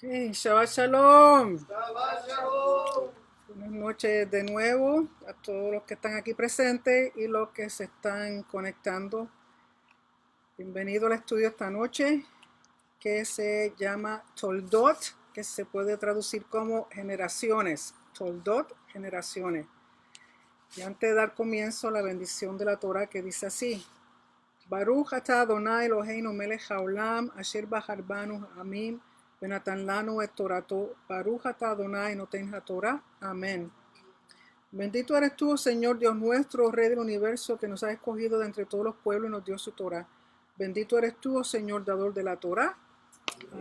Ok, Shabbat Shalom. Shabbat Shalom. Buenas noches de nuevo a todos los que están aquí presentes y los que se están conectando. Bienvenido al estudio esta noche que se llama Toldot, que se puede traducir como generaciones. Toldot, generaciones. Y antes de dar comienzo, la bendición de la Torah que dice así: Baruch atah Adonai Eloheinu melech haolam asher bahar banu amim ונתן לנו את תורתו, ברוך אתה אדוני נותן התורה, amén. Bendito eres tú, Señor Dios nuestro, Rey del universo, que nos has escogido de entre todos los pueblos y nos dio su Torah. Bendito eres tú, oh Señor, dador de la Torah,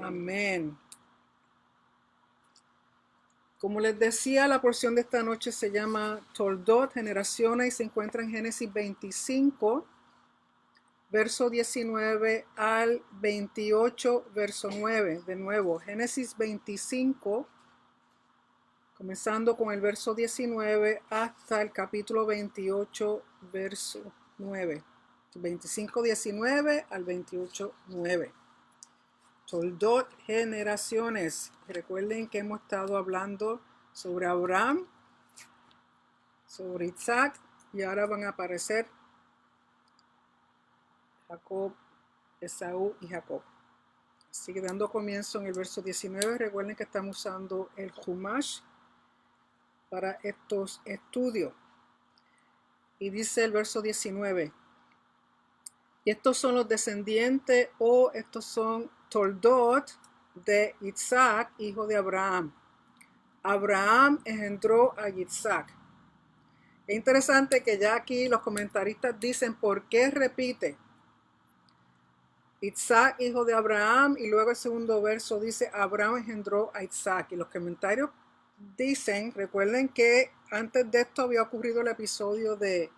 amén. Como les decía, la porción de esta noche se llama Toldot, generaciones, y se encuentra en Génesis 25, verso 19 al 28, verso 9. De nuevo, Génesis 25, comenzando con el verso 19 hasta el capítulo 28, verso 9. 25, 19 al 28, 9. Toldot, generaciones. Recuerden que hemos estado hablando sobre Abraham, sobre Isaac, y ahora van a aparecer Jacob, Esaú y Jacob. Así que dando comienzo en el verso 19, recuerden que estamos usando el Chumash para estos estudios. Y dice el verso 19, y estos son los descendientes, o estos son Toldot de Isaac, hijo de Abraham. Abraham engendró a Isaac. Es interesante que ya aquí los comentaristas dicen por qué repite Isaac, hijo de Abraham, y luego el segundo verso dice Abraham engendró a Isaac. Y los comentarios dicen, recuerden que antes de esto había ocurrido el episodio de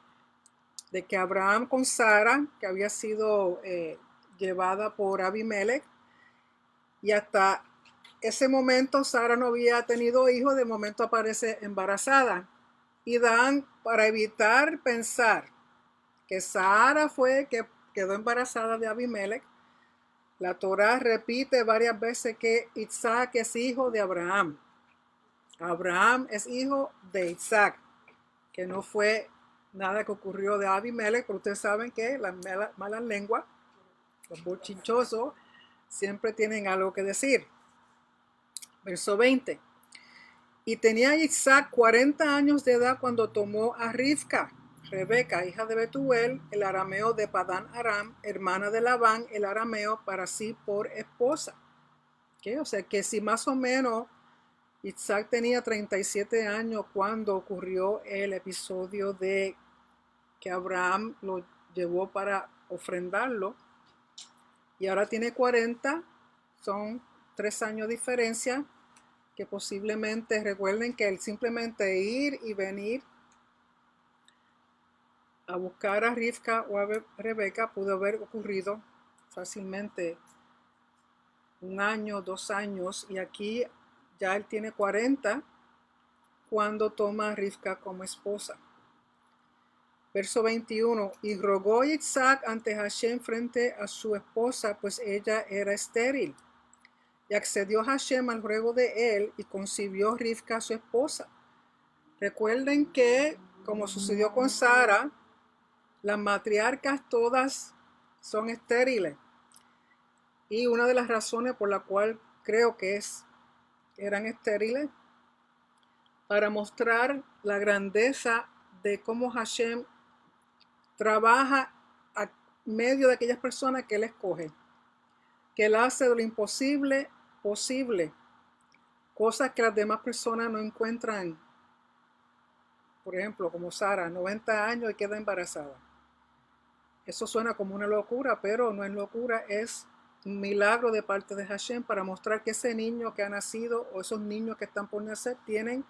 que Abraham con Sara, que había sido llevada por Abimelech, y hasta ese momento Sara no había tenido hijos, de momento aparece embarazada. Y dan, para evitar pensar que Sara fue que quedó embarazada de Abimelech, la Torá repite varias veces que Isaac es hijo de Abraham. Abraham es hijo de Isaac, que no fue nada que ocurrió de Abimelech, pero ustedes saben que las malas lenguas, los bochinchosos, siempre tienen algo que decir. Verso 20. Y tenía Isaac 40 años de edad cuando tomó a Rivka, Rebeca, hija de Betuel, el arameo de Padán Aram, hermana de Labán, el arameo, para sí por esposa. ¿Okay? O sea que si más o menos Isaac tenía 37 años cuando ocurrió el episodio de que Abraham lo llevó para ofrendarlo, y ahora tiene 40, son 3 años de diferencia, que posiblemente, recuerden que el simplemente ir y venir a buscar a Rivka o a Rebeca pudo haber ocurrido fácilmente 1 año, 2 años, y aquí ya él tiene 40 cuando toma a Rivka como esposa. Verso 21, y rogó Isaac ante Hashem frente a su esposa, pues ella era estéril. Y accedió Hashem al ruego de él y concibió Rivka su esposa. Recuerden que, como sucedió con Sara, las matriarcas todas son estériles. Y una de las razones por la cual creo que eran estériles, para mostrar la grandeza de cómo Hashem trabaja a medio de aquellas personas que él escoge, que él hace de lo imposible posible, cosas que las demás personas no encuentran. Por ejemplo, como Sara, 90 años y queda embarazada. Eso suena como una locura, pero no es locura, es un milagro de parte de Hashem para mostrar que ese niño que ha nacido o esos niños que están por nacer tienen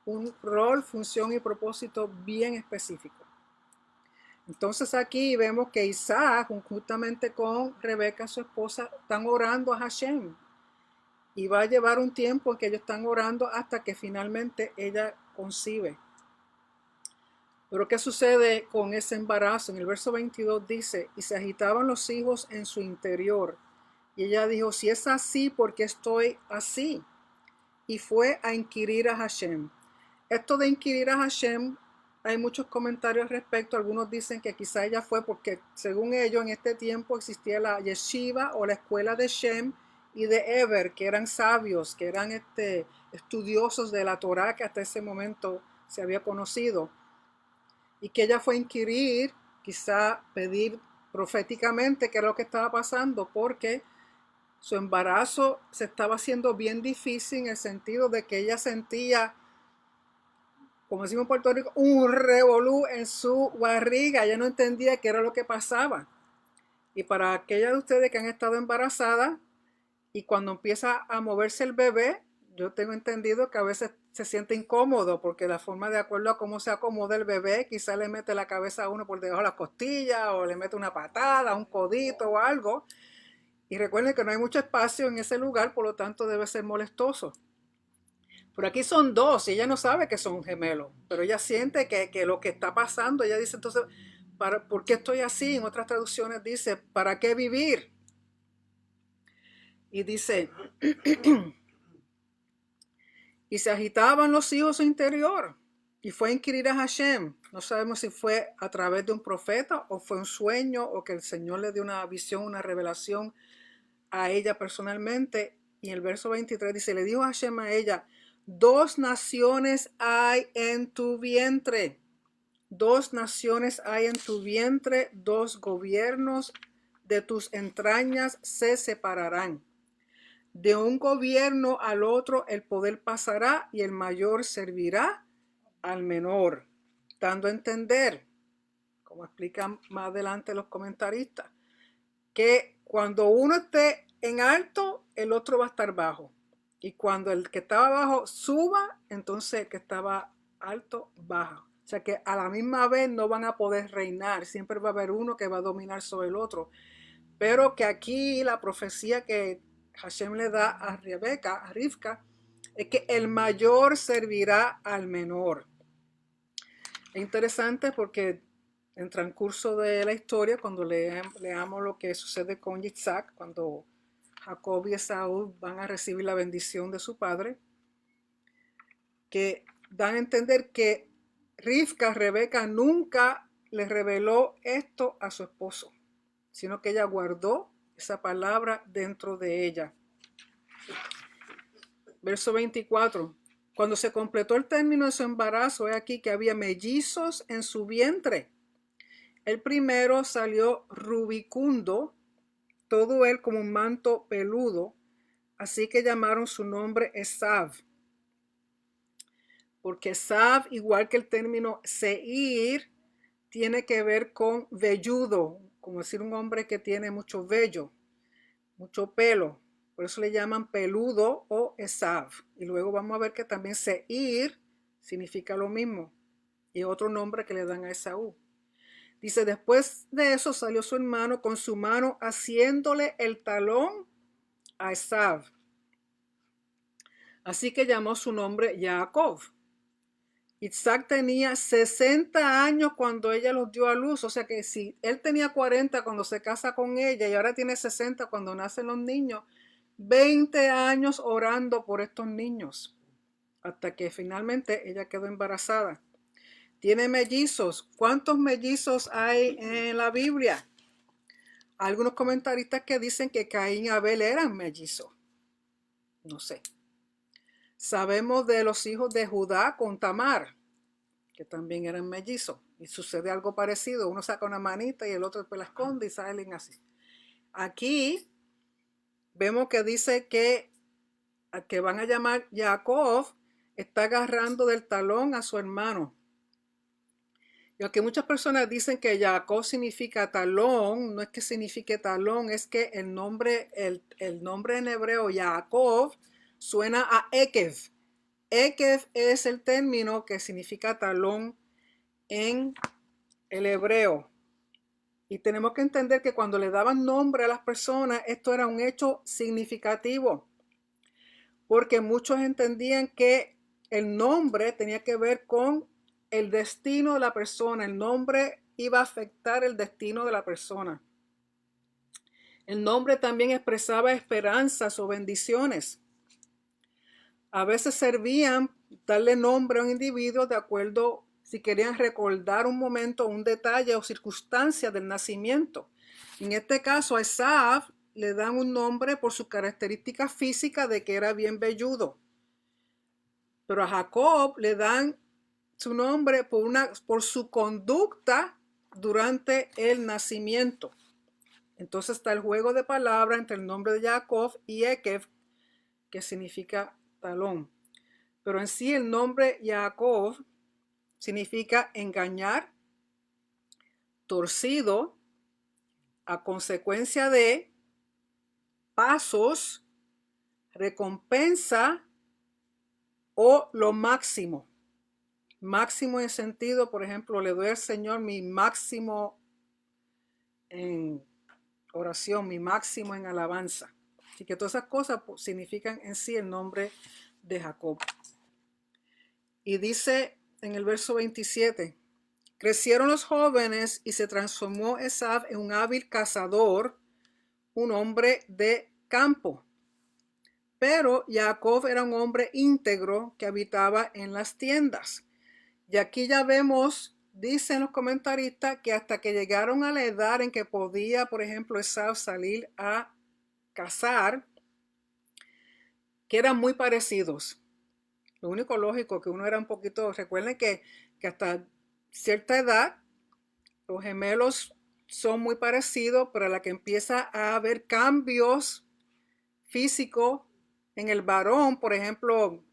un rol, función y propósito bien específico. Entonces aquí vemos que Isaac, juntamente con Rebeca, su esposa, están orando a Hashem. Y va a llevar un tiempo en que ellos están orando hasta que finalmente ella concibe. Pero ¿qué sucede con ese embarazo? En el verso 22 dice, y se agitaban los hijos en su interior, Y ella dijo, si es así, ¿por qué estoy así? Y fue a inquirir a Hashem. Esto de inquirir a Hashem, hay muchos comentarios al respecto. Algunos dicen que quizá ella fue porque, según ellos, en este tiempo existía la yeshiva o la escuela de Shem y de Eber, que eran sabios, que eran estudiosos de la Torá que hasta ese momento se había conocido. Y que ella fue a inquirir, quizá pedir proféticamente qué era lo que estaba pasando, porque su embarazo se estaba haciendo bien difícil en el sentido de que ella sentía, como decimos en Puerto Rico, un revolú en su barriga. Ella no entendía qué era lo que pasaba. Y para aquellas de ustedes que han estado embarazadas y cuando empieza a moverse el bebé, yo tengo entendido que a veces se siente incómodo porque la forma de acuerdo a cómo se acomoda el bebé, quizá le mete la cabeza a uno por debajo de las costillas o le mete una patada, un codito o algo. Y recuerden que no hay mucho espacio en ese lugar, por lo tanto debe ser molestoso. Pero aquí son dos y ella no sabe que son gemelos, pero ella siente que lo que está pasando, ella dice entonces, ¿por qué estoy así? En otras traducciones dice, ¿para qué vivir? Y dice, y se agitaban los hijos en su interior y fue a inquirir a Hashem. No sabemos si fue a través de un profeta o fue un sueño o que el Señor le dio una visión, una revelación a ella personalmente. Y el verso 23 dice, le dijo Hashem a ella, 2 naciones hay en tu vientre. 2 naciones hay en tu vientre, 2 gobiernos de tus entrañas se separarán. De un gobierno al otro el poder pasará y el mayor servirá al menor. Dando a entender, como explican más adelante los comentaristas, que cuando uno esté en alto, el otro va a estar bajo. Y cuando el que estaba abajo suba, entonces el que estaba alto baja. O sea que a la misma vez no van a poder reinar. Siempre va a haber uno que va a dominar sobre el otro. Pero que aquí la profecía que Hashem le da a Rebeca, a Rivka, es que el mayor servirá al menor. Es interesante porque en transcurso de la historia, cuando leamos lo que sucede con Yitzhak, cuando Jacob y Esaú van a recibir la bendición de su padre, que dan a entender que Rebeca, nunca le reveló esto a su esposo, sino que ella guardó esa palabra dentro de ella. Verso 24. Cuando se completó el término de su embarazo, he aquí que había mellizos en su vientre. El primero salió rubicundo, todo él como un manto peludo, así que llamaron su nombre Esav. Porque Esav, igual que el término seir, tiene que ver con velludo, como decir un hombre que tiene mucho vello, mucho pelo. Por eso le llaman peludo o Esav. Y luego vamos a ver que también seir significa lo mismo. Y otro nombre que le dan a Esaú. Dice, después de eso salió su hermano con su mano haciéndole el talón a Esav. Así que llamó su nombre Jacob. Isaac tenía 60 años cuando ella los dio a luz. O sea que si él tenía 40 cuando se casa con ella y ahora tiene 60 cuando nacen los niños, 20 años orando por estos niños. Hasta que finalmente ella quedó embarazada. Tiene mellizos. ¿Cuántos mellizos hay en la Biblia? Algunos comentaristas que dicen que Caín y Abel eran mellizos. No sé. Sabemos de los hijos de Judá con Tamar, que también eran mellizos. Y sucede algo parecido. Uno saca una manita y el otro después la esconde y salen así. Aquí vemos que dice que al que van a llamar Jacob está agarrando del talón a su hermano. Y aunque muchas personas dicen que Jacob significa talón, no es que signifique talón, es que el nombre en hebreo Jacob suena a Ekev. Ekev es el término que significa talón en el hebreo. Y tenemos que entender que cuando le daban nombre a las personas, esto era un hecho significativo. Porque muchos entendían que el nombre tenía que ver con el destino de la persona. El nombre iba a afectar el destino de la persona. El nombre también expresaba esperanzas o bendiciones. A veces servían darle nombre a un individuo de acuerdo si querían recordar un momento, un detalle o circunstancia del nacimiento. En este caso, a Esav le dan un nombre por su característica física de que era bien velludo. Pero a Jacob le dan su nombre por su conducta durante el nacimiento. Entonces está el juego de palabras entre el nombre de Jacob y Ekev, que significa talón. Pero en sí el nombre Jacob significa engañar, torcido, a consecuencia de pasos, recompensa o lo máximo. Máximo en sentido, por ejemplo, le doy al Señor mi máximo en oración, mi máximo en alabanza. Así que todas esas cosas significan en sí el nombre de Jacob. Y dice en el verso 27, crecieron los jóvenes y se transformó Esav en un hábil cazador, un hombre de campo. Pero Jacob era un hombre íntegro que habitaba en las tiendas. Y aquí ya vemos, dicen los comentaristas, que hasta que llegaron a la edad en que podía, por ejemplo, Esav salir a cazar, que eran muy parecidos. Lo único lógico que uno era un poquito, recuerden que hasta cierta edad los gemelos son muy parecidos, pero a la que empieza a haber cambios físicos en el varón, por ejemplo,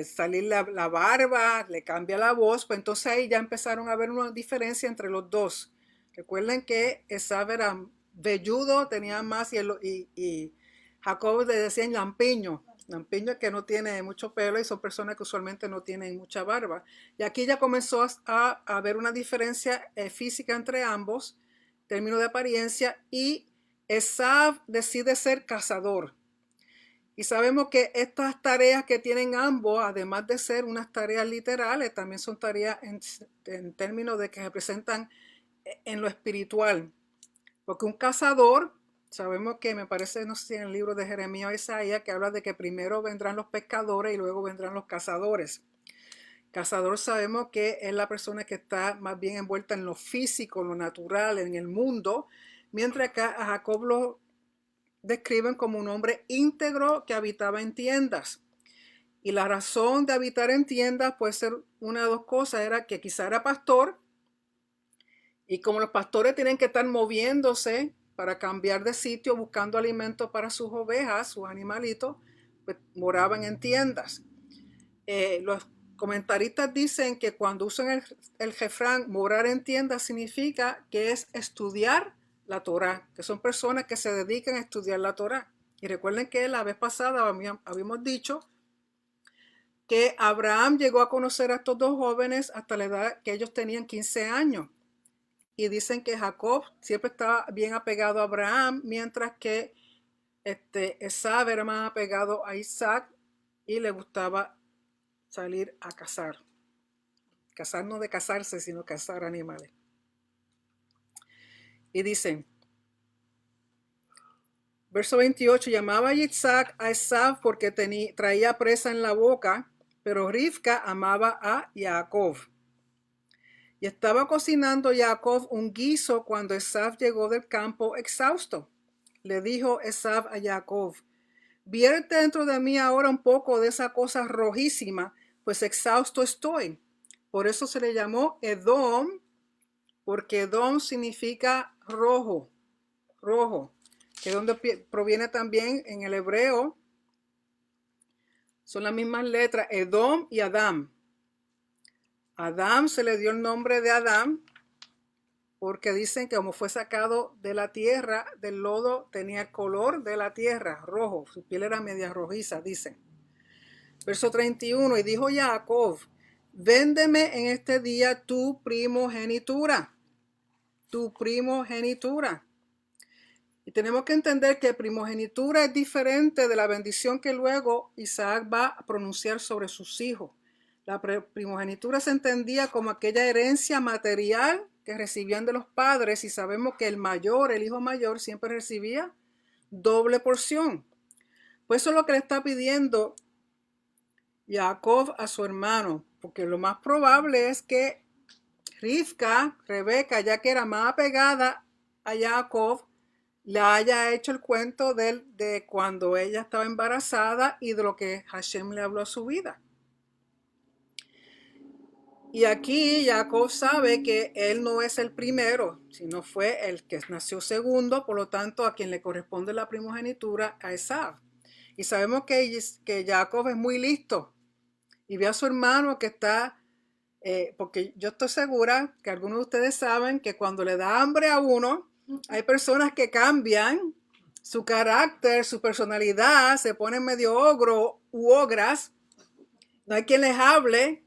salir la barba, le cambia la voz, pues entonces ahí ya empezaron a haber una diferencia entre los dos. Recuerden que Esav era velludo, tenía más, y Jacob le decían lampiño. Lampiño es que no tiene mucho pelo y son personas que usualmente no tienen mucha barba. Y aquí ya comenzó a haber una diferencia física entre ambos, término de apariencia, y Esav decide ser cazador. Y sabemos que estas tareas que tienen ambos, además de ser unas tareas literales, también son tareas en términos de que representan en lo espiritual. Porque un cazador, sabemos que me parece, no sé si en el libro de Jeremías o Isaías, que habla de que primero vendrán los pescadores y luego vendrán los cazadores. Cazador sabemos que es la persona que está más bien envuelta en lo físico, en lo natural, en el mundo, mientras que a Jacob lo describen como un hombre íntegro que habitaba en tiendas. Y la razón de habitar en tiendas puede ser una de dos cosas, era que quizá era pastor, y como los pastores tienen que estar moviéndose para cambiar de sitio, buscando alimento para sus ovejas, sus animalitos, pues moraban en tiendas. Los comentaristas dicen que cuando usan el refrán morar en tiendas significa que es estudiar la Torá, que son personas que se dedican a estudiar la Torá. Y recuerden que la vez pasada habíamos dicho que Abraham llegó a conocer a estos dos jóvenes hasta la edad que ellos tenían 15 años. Y dicen que Jacob siempre estaba bien apegado a Abraham, mientras que Esav era más apegado a Isaac y le gustaba salir a cazar. Cazar no de casarse, sino cazar animales. Y dicen, verso 28, llamaba Isaac a Esav porque traía presa en la boca, pero Rivka amaba a Jacob. Y estaba cocinando Jacob un guiso cuando Esav llegó del campo exhausto. Le dijo Esav a Jacob, vierte dentro de mí ahora un poco de esa cosa rojísima, pues exhausto estoy. Por eso se le llamó Edom, porque Edom significa rojo, rojo, que es donde proviene también en el hebreo. Son las mismas letras, Edom y Adam. Adam se le dio el nombre de Adán porque dicen que como fue sacado de la tierra, del lodo, tenía el color de la tierra, rojo, su piel era media rojiza, dicen. Verso 31, y dijo Jacob, véndeme en este día tu primogenitura, tu primogenitura. Y tenemos que entender que primogenitura es diferente de la bendición que luego Isaac va a pronunciar sobre sus hijos. La primogenitura se entendía como aquella herencia material que recibían de los padres, y sabemos que el hijo mayor, siempre recibía doble porción. Pues eso es lo que le está pidiendo Jacob a su hermano, porque lo más probable es que Rivka, Rebeca, ya que era más apegada a Jacob, le haya hecho el cuento de cuando ella estaba embarazada y de lo que Hashem le habló a su vida. Y aquí Jacob sabe que él no es el primero, sino fue el que nació segundo, por lo tanto a quien le corresponde la primogenitura a Esaú. Y sabemos que Jacob es muy listo y ve a su hermano que está, porque yo estoy segura que algunos de ustedes saben que cuando le da hambre a uno, hay personas que cambian su carácter, su personalidad, se ponen medio ogro u ogras, no hay quien les hable.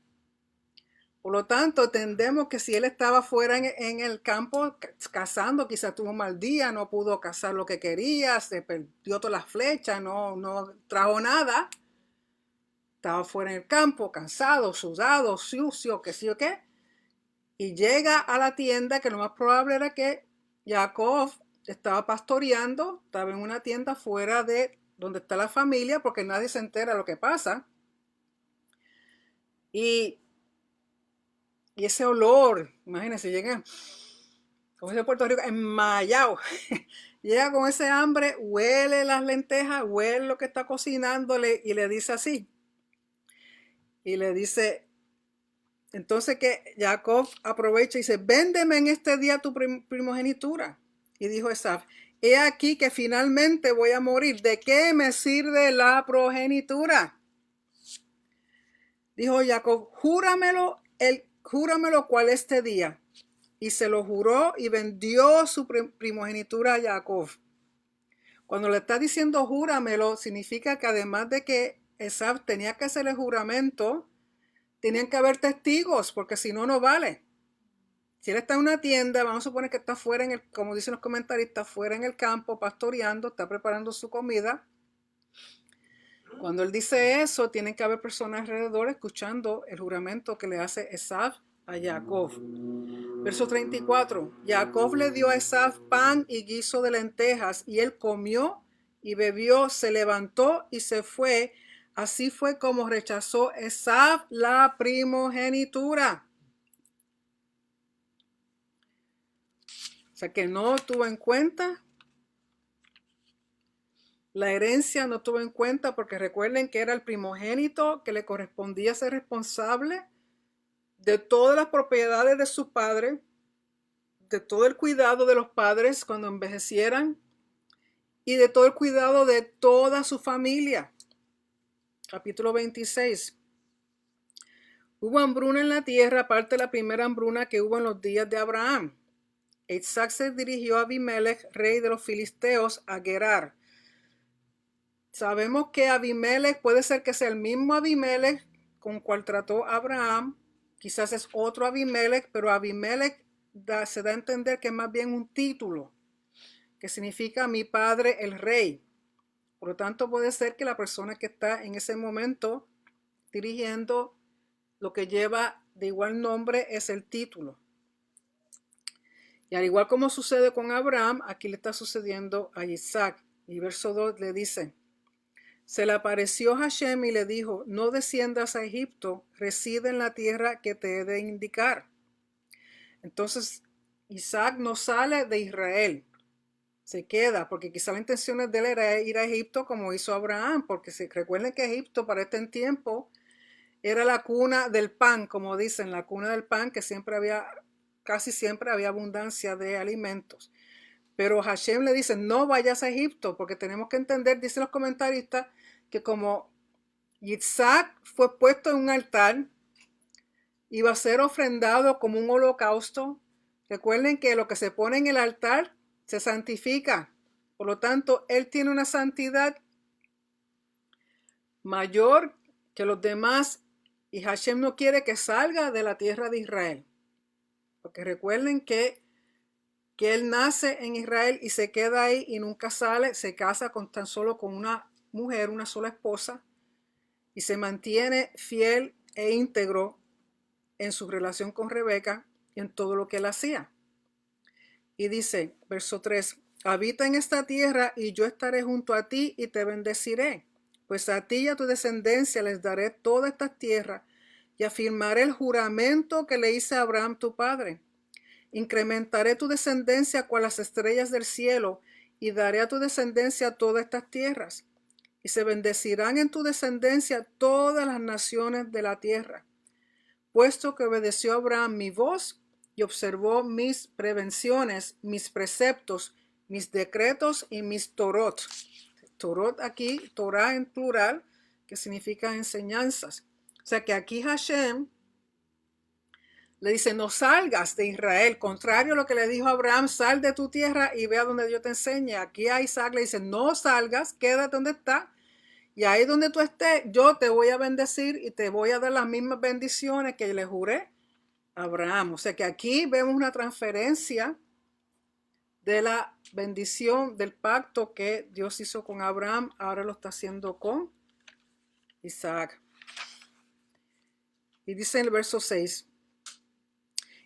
Por lo tanto, entendemos que si él estaba fuera en el campo cazando, quizás tuvo un mal día, no pudo cazar lo que quería, se perdió todas las flechas, no trajo nada. Estaba fuera en el campo, cansado, sudado, sucio, qué sé yo qué. Y llega a la tienda, que lo más probable era que Jacob estaba pastoreando, estaba en una tienda fuera de donde está la familia, porque nadie se entera de lo que pasa. Y ese olor, imagínense, llega, como dice Puerto Rico, enmayado. Llega con ese hambre, huele las lentejas, huele lo que está cocinándole y le dice así. Y le dice, entonces que Jacob aprovecha y dice, véndeme en este día tu primogenitura. Y dijo Esaú, he aquí que finalmente voy a morir. ¿De qué me sirve la progenitura? Dijo Jacob, júramelo cual este día. Y se lo juró y vendió su primogenitura a Jacob. Cuando le está diciendo júramelo, significa que además de que Esaú tenía que hacer el juramento, tenían que haber testigos, porque si no, no vale. Si él está en una tienda, vamos a suponer que está fuera, como dicen los comentaristas, fuera en el campo, pastoreando, está preparando su comida. Cuando él dice eso, tienen que haber personas alrededor escuchando el juramento que le hace Esaú a Jacob. Verso 34. Jacob le dio a Esaú pan y guiso de lentejas, y él comió y bebió, se levantó y se fue. Así fue como rechazó Esaú la primogenitura. O sea que no tuvo en cuenta la herencia, no tuvo en cuenta, porque recuerden que era el primogénito que le correspondía ser responsable de todas las propiedades de su padre, de todo el cuidado de los padres cuando envejecieran y de todo el cuidado de toda su familia. Capítulo 26. Hubo hambruna en la tierra, aparte de la primera hambruna que hubo en los días de Abraham. Isaac se dirigió a Abimelech, rey de los filisteos, a Gerar. Sabemos que Abimelech puede ser que sea el mismo Abimelech con cual trató Abraham. Quizás es otro Abimelech, pero Abimelech se da a entender que es más bien un título, que significa mi padre el rey. Por lo tanto, puede ser que la persona que está en ese momento dirigiendo lo que lleva de igual nombre es el título. Y al igual como sucede con Abraham, aquí le está sucediendo a Isaac. Y verso 2 le dice, se le apareció Hashem y le dijo, no desciendas a Egipto, reside en la tierra que te he de indicar. Entonces Isaac no sale de Israel, se queda, porque quizá la intención de él era ir a Egipto como hizo Abraham, porque recuerden que Egipto para este tiempo era la cuna del pan, como dicen, la cuna del pan, que casi siempre había abundancia de alimentos. Pero Hashem le dice, no vayas a Egipto, porque tenemos que entender, dicen los comentaristas, que como Isaac fue puesto en un altar, iba a ser ofrendado como un holocausto. Recuerden que lo que se pone en el altar se santifica. Por lo tanto, él tiene una santidad mayor que los demás y Hashem no quiere que salga de la tierra de Israel. Porque recuerden que él nace en Israel y se queda ahí y nunca sale, se casa tan solo con una mujer, una sola esposa, y se mantiene fiel e íntegro en su relación con Rebeca y en todo lo que él hacía. Y dice, verso 3, habita en esta tierra y yo estaré junto a ti y te bendeciré. Pues a ti y a tu descendencia les daré toda esta tierra y afirmaré el juramento que le hice a Abraham tu padre. Incrementaré tu descendencia cual las estrellas del cielo y daré a tu descendencia todas estas tierras. Y se bendecirán en tu descendencia todas las naciones de la tierra, puesto que obedeció Abraham mi voz y observó mis prevenciones, mis preceptos, mis decretos y mis torot. Torot aquí, Torah en plural, que significa enseñanzas. O sea que aquí Hashem le dice, no salgas de Israel, contrario a lo que le dijo a Abraham, sal de tu tierra y ve a donde Dios te enseñe. Aquí a Isaac le dice, no salgas, quédate donde está, y ahí donde tú estés, yo te voy a bendecir y te voy a dar las mismas bendiciones que le juré a Abraham. O sea que aquí vemos una transferencia de la bendición del pacto que Dios hizo con Abraham, ahora lo está haciendo con Isaac. Y dice en el verso 6,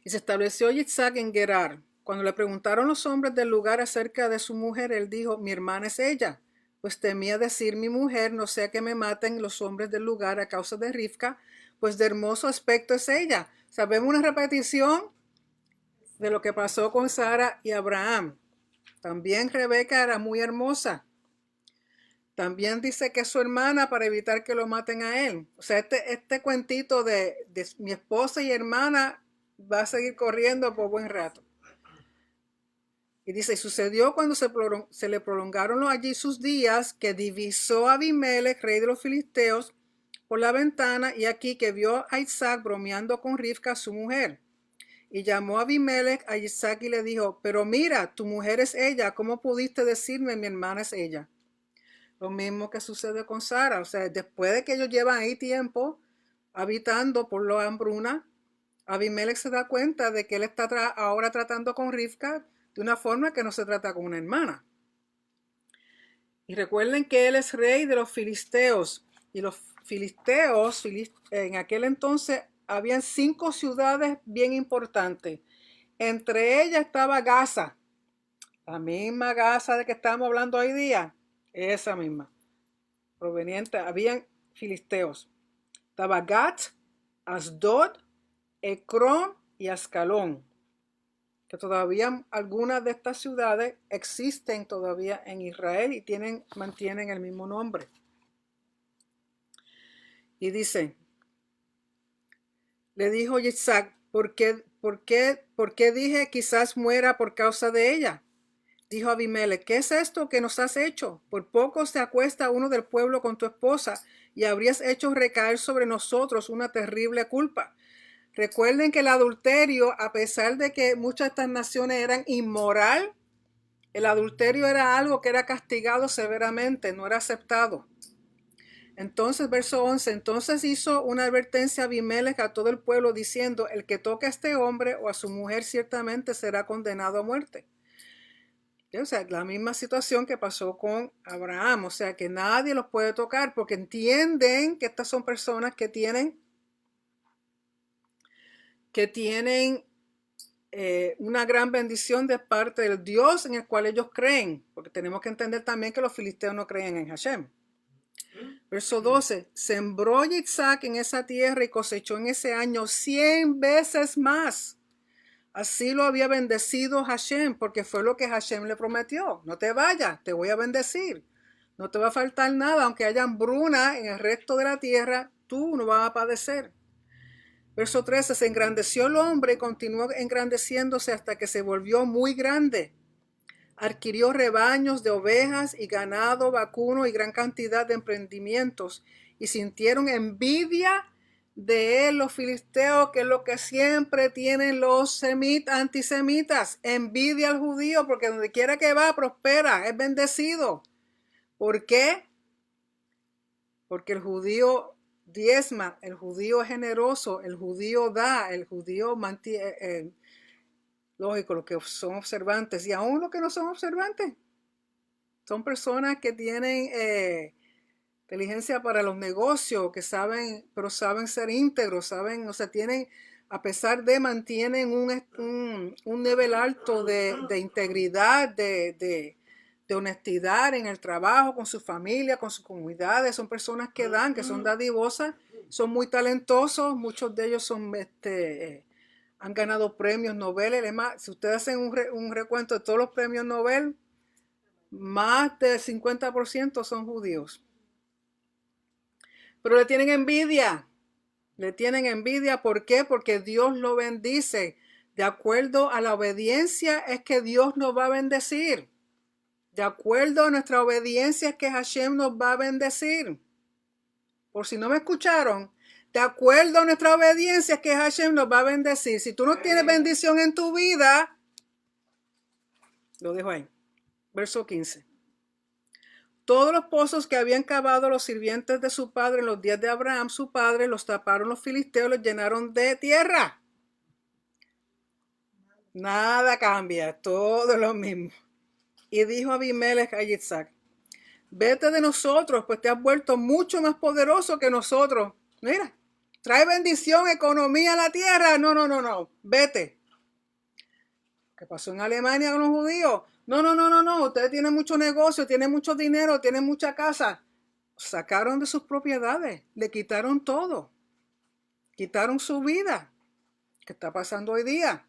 y se estableció Isaac en Gerar. Cuando le preguntaron los hombres del lugar acerca de su mujer, él dijo, mi hermana es ella. Pues temía decir mi mujer, no sea que me maten los hombres del lugar a causa de Rivka, pues de hermoso aspecto es ella. Sabemos una repetición de lo que pasó con Sara y Abraham. También Rebeca era muy hermosa. También dice que es su hermana para evitar que lo maten a él. O sea, este cuentito de mi esposa y hermana va a seguir corriendo por buen rato. Y dice, y sucedió cuando se le prolongaron allí sus días, que divisó a Abimelech, rey de los filisteos, por la ventana, y aquí que vio a Isaac bromeando con Rivka, su mujer. Y llamó a Abimelech a Isaac y le dijo, pero mira, tu mujer es ella, ¿cómo pudiste decirme mi hermana es ella? Lo mismo que sucede con Sara, o sea, después de que ellos llevan ahí tiempo habitando por la hambruna, Abimelech se da cuenta de que él está ahora tratando con Rivka de una forma que no se trata con una hermana. Y recuerden que él es rey de los filisteos. Y los filisteos, en aquel entonces, habían 5 ciudades bien importantes. Entre ellas estaba Gaza, la misma Gaza de que estamos hablando hoy día, esa misma, proveniente, habían filisteos. Estaba Gat, Asdod, Ecrón y Ascalón, que todavía algunas de estas ciudades existen todavía en Israel y mantienen el mismo nombre. Y dice, le dijo Isaac, ¿por qué dije quizás muera por causa de ella? Dijo Abimelech, ¿qué es esto que nos has hecho? Por poco se acuesta uno del pueblo con tu esposa y habrías hecho recaer sobre nosotros una terrible culpa. Recuerden que el adulterio, a pesar de que muchas de estas naciones eran inmoral, el adulterio era algo que era castigado severamente, no era aceptado. Entonces, verso 11, entonces hizo una advertencia a Abimelech a todo el pueblo diciendo, el que toque a este hombre o a su mujer ciertamente será condenado a muerte. O sea, la misma situación que pasó con Abraham, o sea, que nadie los puede tocar porque entienden que estas son personas que tienen una gran bendición de parte del Dios en el cual ellos creen, porque tenemos que entender también que los filisteos no creen en Hashem. Verso 12, sembró Isaac en esa tierra y cosechó en ese año 100 veces más. Así lo había bendecido Hashem, porque fue lo que Hashem le prometió. No te vayas, te voy a bendecir. No te va a faltar nada, aunque haya hambruna en el resto de la tierra, tú no vas a padecer. Verso 13, se engrandeció el hombre y continuó engrandeciéndose hasta que se volvió muy grande. Adquirió rebaños de ovejas y ganado vacuno y gran cantidad de emprendimientos, y sintieron envidia de él los filisteos, que es lo que siempre tienen los antisemitas, envidia al judío, porque donde quiera que va prospera, es bendecido. ¿Por qué? Porque el judío diezma, el judío es generoso, el judío da, el judío mantiene, lógico, los que son observantes y aún los que no son observantes. Son personas que tienen inteligencia para los negocios, que saben, pero saben ser íntegros, saben, o sea, tienen a pesar de mantienen un nivel alto de integridad, de honestidad en el trabajo, con su familia, con sus comunidades. Son personas que dan, que son dadivosas, son muy talentosos. Muchos de ellos han ganado premios Nobel. Además, si ustedes hacen un recuento de todos los premios Nobel, más del 50% son judíos. Pero le tienen envidia. Le tienen envidia. ¿Por qué? Porque Dios lo bendice. De acuerdo a la obediencia es que Dios nos va a bendecir. De acuerdo a nuestra obediencia es que Hashem nos va a bendecir. Por si no me escucharon, de acuerdo a nuestra obediencia es que Hashem nos va a bendecir. Si tú no tienes bendición en tu vida, lo dejo ahí. Verso 15. Todos los pozos que habían cavado los sirvientes de su padre en los días de Abraham, su padre, los taparon los filisteos, los llenaron de tierra. Nada cambia, todo es lo mismo. Y dijo Abimelech a Yitzhak: vete de nosotros, pues te has vuelto mucho más poderoso que nosotros. Mira, trae bendición, economía a la tierra. No, vete. ¿Qué pasó en Alemania con los judíos? No. Ustedes tienen mucho negocio, tienen mucho dinero, tienen mucha casa. Sacaron de sus propiedades, le quitaron todo. Quitaron su vida. ¿Qué está pasando hoy día?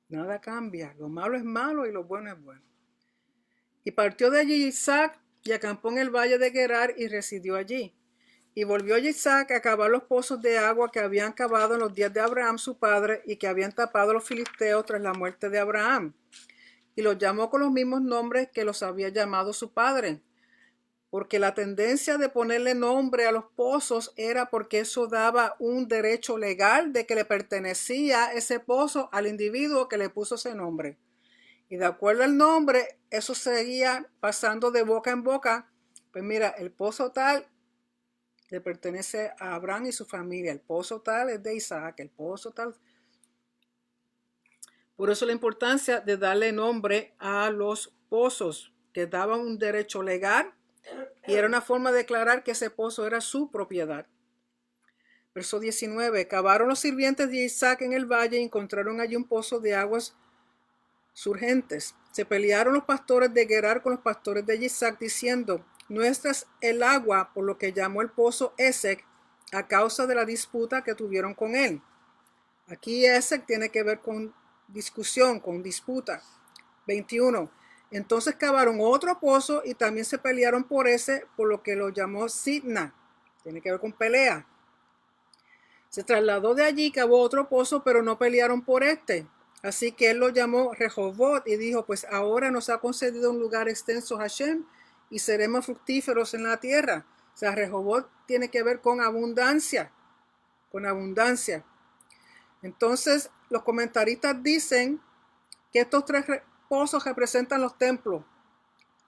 Nada cambia. Lo malo es malo y lo bueno es bueno. Y partió de allí Isaac y acampó en el valle de Gerar y residió allí. Y volvió Isaac a cavar los pozos de agua que habían cavado en los días de Abraham su padre y que habían tapado los filisteos tras la muerte de Abraham. Y los llamó con los mismos nombres que los había llamado su padre. Porque la tendencia de ponerle nombre a los pozos era porque eso daba un derecho legal de que le pertenecía ese pozo al individuo que le puso ese nombre. Y de acuerdo al nombre, eso seguía pasando de boca en boca. Pues mira, el pozo tal le pertenece a Abraham y su familia. El pozo tal es de Isaac. El pozo tal. Por eso la importancia de darle nombre a los pozos, que daban un derecho legal y era una forma de declarar que ese pozo era su propiedad. Verso 19. Cavaron los sirvientes de Isaac en el valle y encontraron allí un pozo de aguas surgentes. Se pelearon los pastores de Gerar con los pastores de Isaac diciendo: nuestra es el agua, por lo que llamó el pozo Esek, a causa de la disputa que tuvieron con él. Aquí Esek tiene que ver con discusión, con disputa. 21. Entonces cavaron otro pozo y también se pelearon por ese, por lo que lo llamó Sidna. Tiene que ver con pelea. Se trasladó de allí, cavó otro pozo, pero no pelearon por este. Así que él lo llamó Rehobot y dijo: pues ahora nos ha concedido un lugar extenso Hashem y seremos fructíferos en la tierra. O sea, Rehobot tiene que ver con abundancia. Con abundancia. Entonces, los comentaristas dicen que estos tres pozos representan los templos.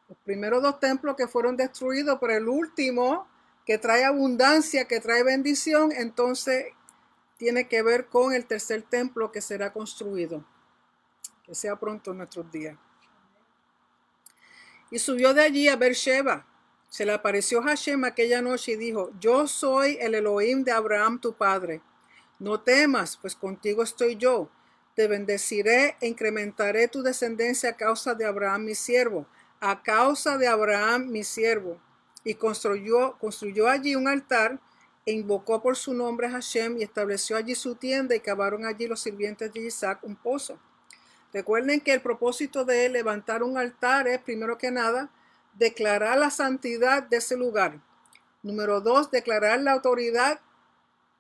Los primeros dos templos que fueron destruidos, pero el último que trae abundancia, que trae bendición, entonces tiene que ver con el tercer templo que será construido. Que sea pronto en nuestros días. Y subió de allí a Beersheba. Se le apareció Hashem aquella noche y dijo: yo soy el Elohim de Abraham tu padre. No temas, pues contigo estoy yo. Te bendeciré e incrementaré tu descendencia a causa de Abraham mi siervo. A causa de Abraham mi siervo. Y construyó allí un altar e invocó por su nombre a Hashem y estableció allí su tienda y cavaron allí los sirvientes de Isaac un pozo. Recuerden que el propósito de levantar un altar es, primero que nada, declarar la santidad de ese lugar. Número 2, declarar la autoridad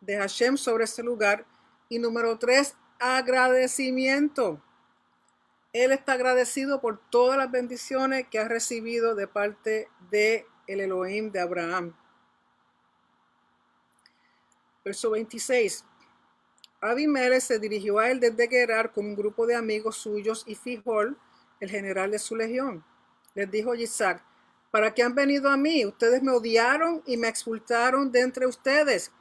de Hashem sobre ese lugar. Y número 3, agradecimiento. Él está agradecido por todas las bendiciones que ha recibido de parte de el Elohim de Abraham. Verso 26. Abimelech se dirigió a él desde Gerar con un grupo de amigos suyos y Fijol, el general de su legión. Les dijo Isaac: ¿para qué han venido a mí? Ustedes me odiaron y me expulsaron de entre ustedes.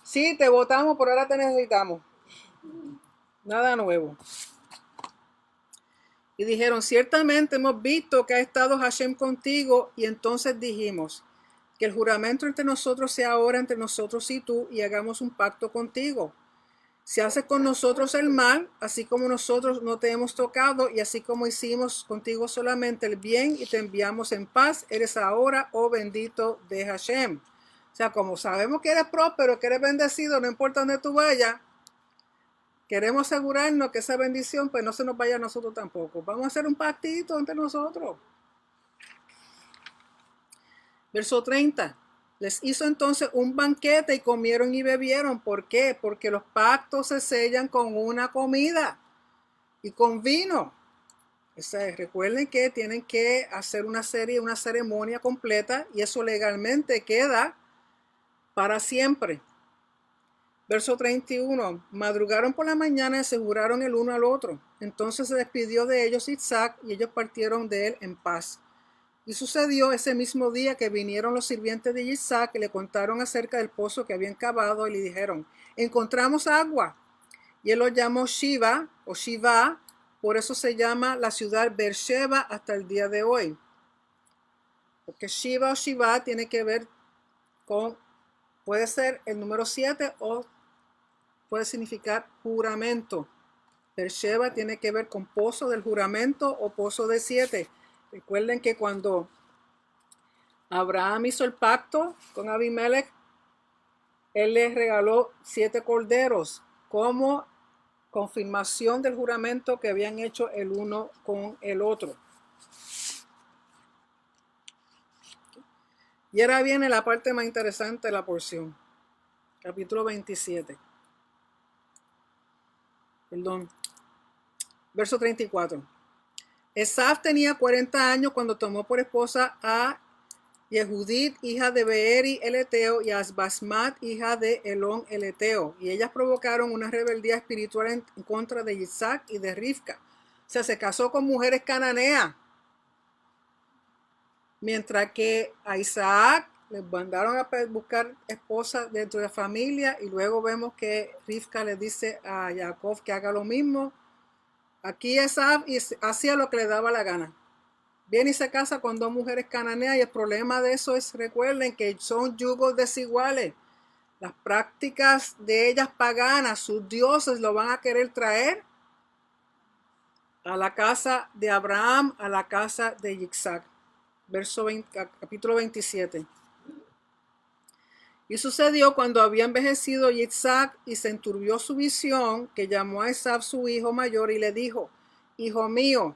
Sí, te votamos, pero ahora te necesitamos. Nada nuevo. Y dijeron: ciertamente hemos visto que ha estado Hashem contigo. Y entonces dijimos: que el juramento entre nosotros sea ahora entre nosotros y tú, y hagamos un pacto contigo. Si haces con nosotros el mal, así como nosotros no te hemos tocado, y así como hicimos contigo solamente el bien y te enviamos en paz, eres ahora, oh bendito de Hashem. O sea, como sabemos que eres próspero, que eres bendecido, no importa dónde tú vayas, queremos asegurarnos que esa bendición pues no se nos vaya a nosotros tampoco. Vamos a hacer un pactito entre nosotros. Verso 30. Les hizo entonces un banquete y comieron y bebieron. ¿Por qué? Porque los pactos se sellan con una comida y con vino. O sea, recuerden que tienen que hacer una ceremonia completa y eso legalmente queda para siempre. Verso 31. Madrugaron por la mañana y se juraron el uno al otro. Entonces se despidió de ellos Isaac y ellos partieron de él en paz. Y sucedió ese mismo día que vinieron los sirvientes de Isaac y le contaron acerca del pozo que habían cavado y le dijeron, encontramos agua. Y él lo llamó Shiva o Shiva, por eso se llama la ciudad Beersheba hasta el día de hoy. Porque Shiva o Shiva tiene que ver con, puede ser el número 7 o puede significar juramento. Beersheba tiene que ver con pozo del juramento o pozo de 7. Recuerden que cuando Abraham hizo el pacto con Abimelech, él les regaló 7 corderos como confirmación del juramento que habían hecho el uno con el otro. Y ahora viene la parte más interesante de la porción. Capítulo 27. Perdón. Verso 34. Esaf tenía 40 años cuando tomó por esposa a Yehudit, hija de Beeri el Eteo, y a Asbasmat, hija de Elón el Eteo. Y ellas provocaron una rebeldía espiritual en contra de Isaac y de Rivka. O sea, se casó con mujeres cananeas. Mientras que a Isaac les mandaron a buscar esposa dentro de la familia. Y luego vemos que Rivka le dice a Jacob que haga lo mismo. Aquí Esaf hacía lo que le daba la gana. Viene y se casa con 2 mujeres cananeas y el problema de eso es, recuerden que son yugos desiguales. Las prácticas de ellas paganas, sus dioses lo van a querer traer a la casa de Abraham, a la casa de Isaac. Capítulo 27. Y sucedió cuando había envejecido Isaac y se enturbió su visión, que llamó a Esaf su hijo mayor y le dijo, hijo mío.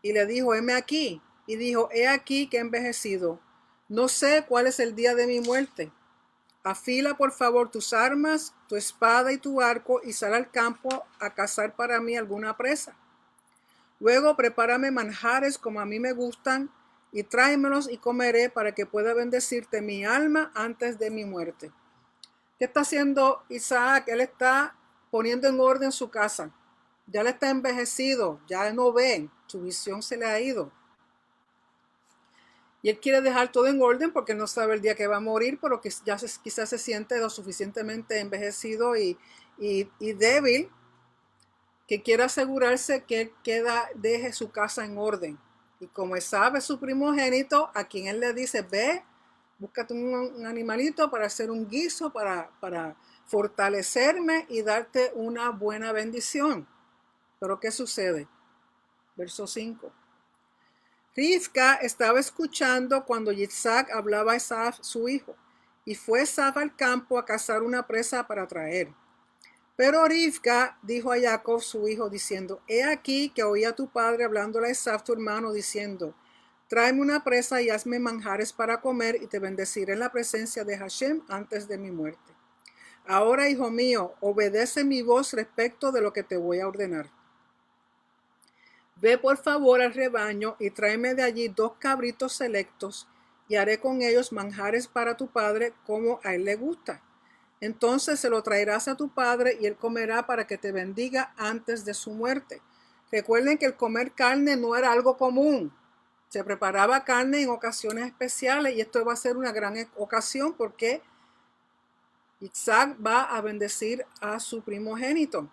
Y le dijo, heme aquí. Y dijo, he aquí que he envejecido. No sé cuál es el día de mi muerte. Afila por favor tus armas, tu espada y tu arco, y sal al campo a cazar para mí alguna presa. Luego prepárame manjares como a mí me gustan, y tráemelos y comeré para que pueda bendecirte mi alma antes de mi muerte. ¿Qué está haciendo Isaac? Él está poniendo en orden su casa. Ya le está envejecido, ya no ve, su visión se le ha ido. Y él quiere dejar todo en orden porque no sabe el día que va a morir, pero que ya quizás se siente lo suficientemente envejecido y débil, que quiere asegurarse que él deje su casa en orden. Y como sabe su primogénito, a quien él le dice, ve, búscate un animalito para hacer un guiso, para fortalecerme y darte una buena bendición. Pero ¿qué sucede? Verso 5. Rivka estaba escuchando cuando Isaac hablaba a Esaf, su hijo, y fue Esaf al campo a cazar una presa para traer. Pero Rivka dijo a Jacob, su hijo, diciendo, he aquí que oí a tu padre hablándole a Esaf, tu hermano, diciendo, tráeme una presa y hazme manjares para comer, y te bendeciré en la presencia de Hashem antes de mi muerte. Ahora, hijo mío, obedece mi voz respecto de lo que te voy a ordenar. Ve por favor al rebaño y tráeme de allí 2 cabritos selectos, y haré con ellos manjares para tu padre como a él le gusta. Entonces se lo traerás a tu padre y él comerá para que te bendiga antes de su muerte. Recuerden que el comer carne no era algo común. Se preparaba carne en ocasiones especiales y esto va a ser una gran ocasión porque Isaac va a bendecir a su primogénito.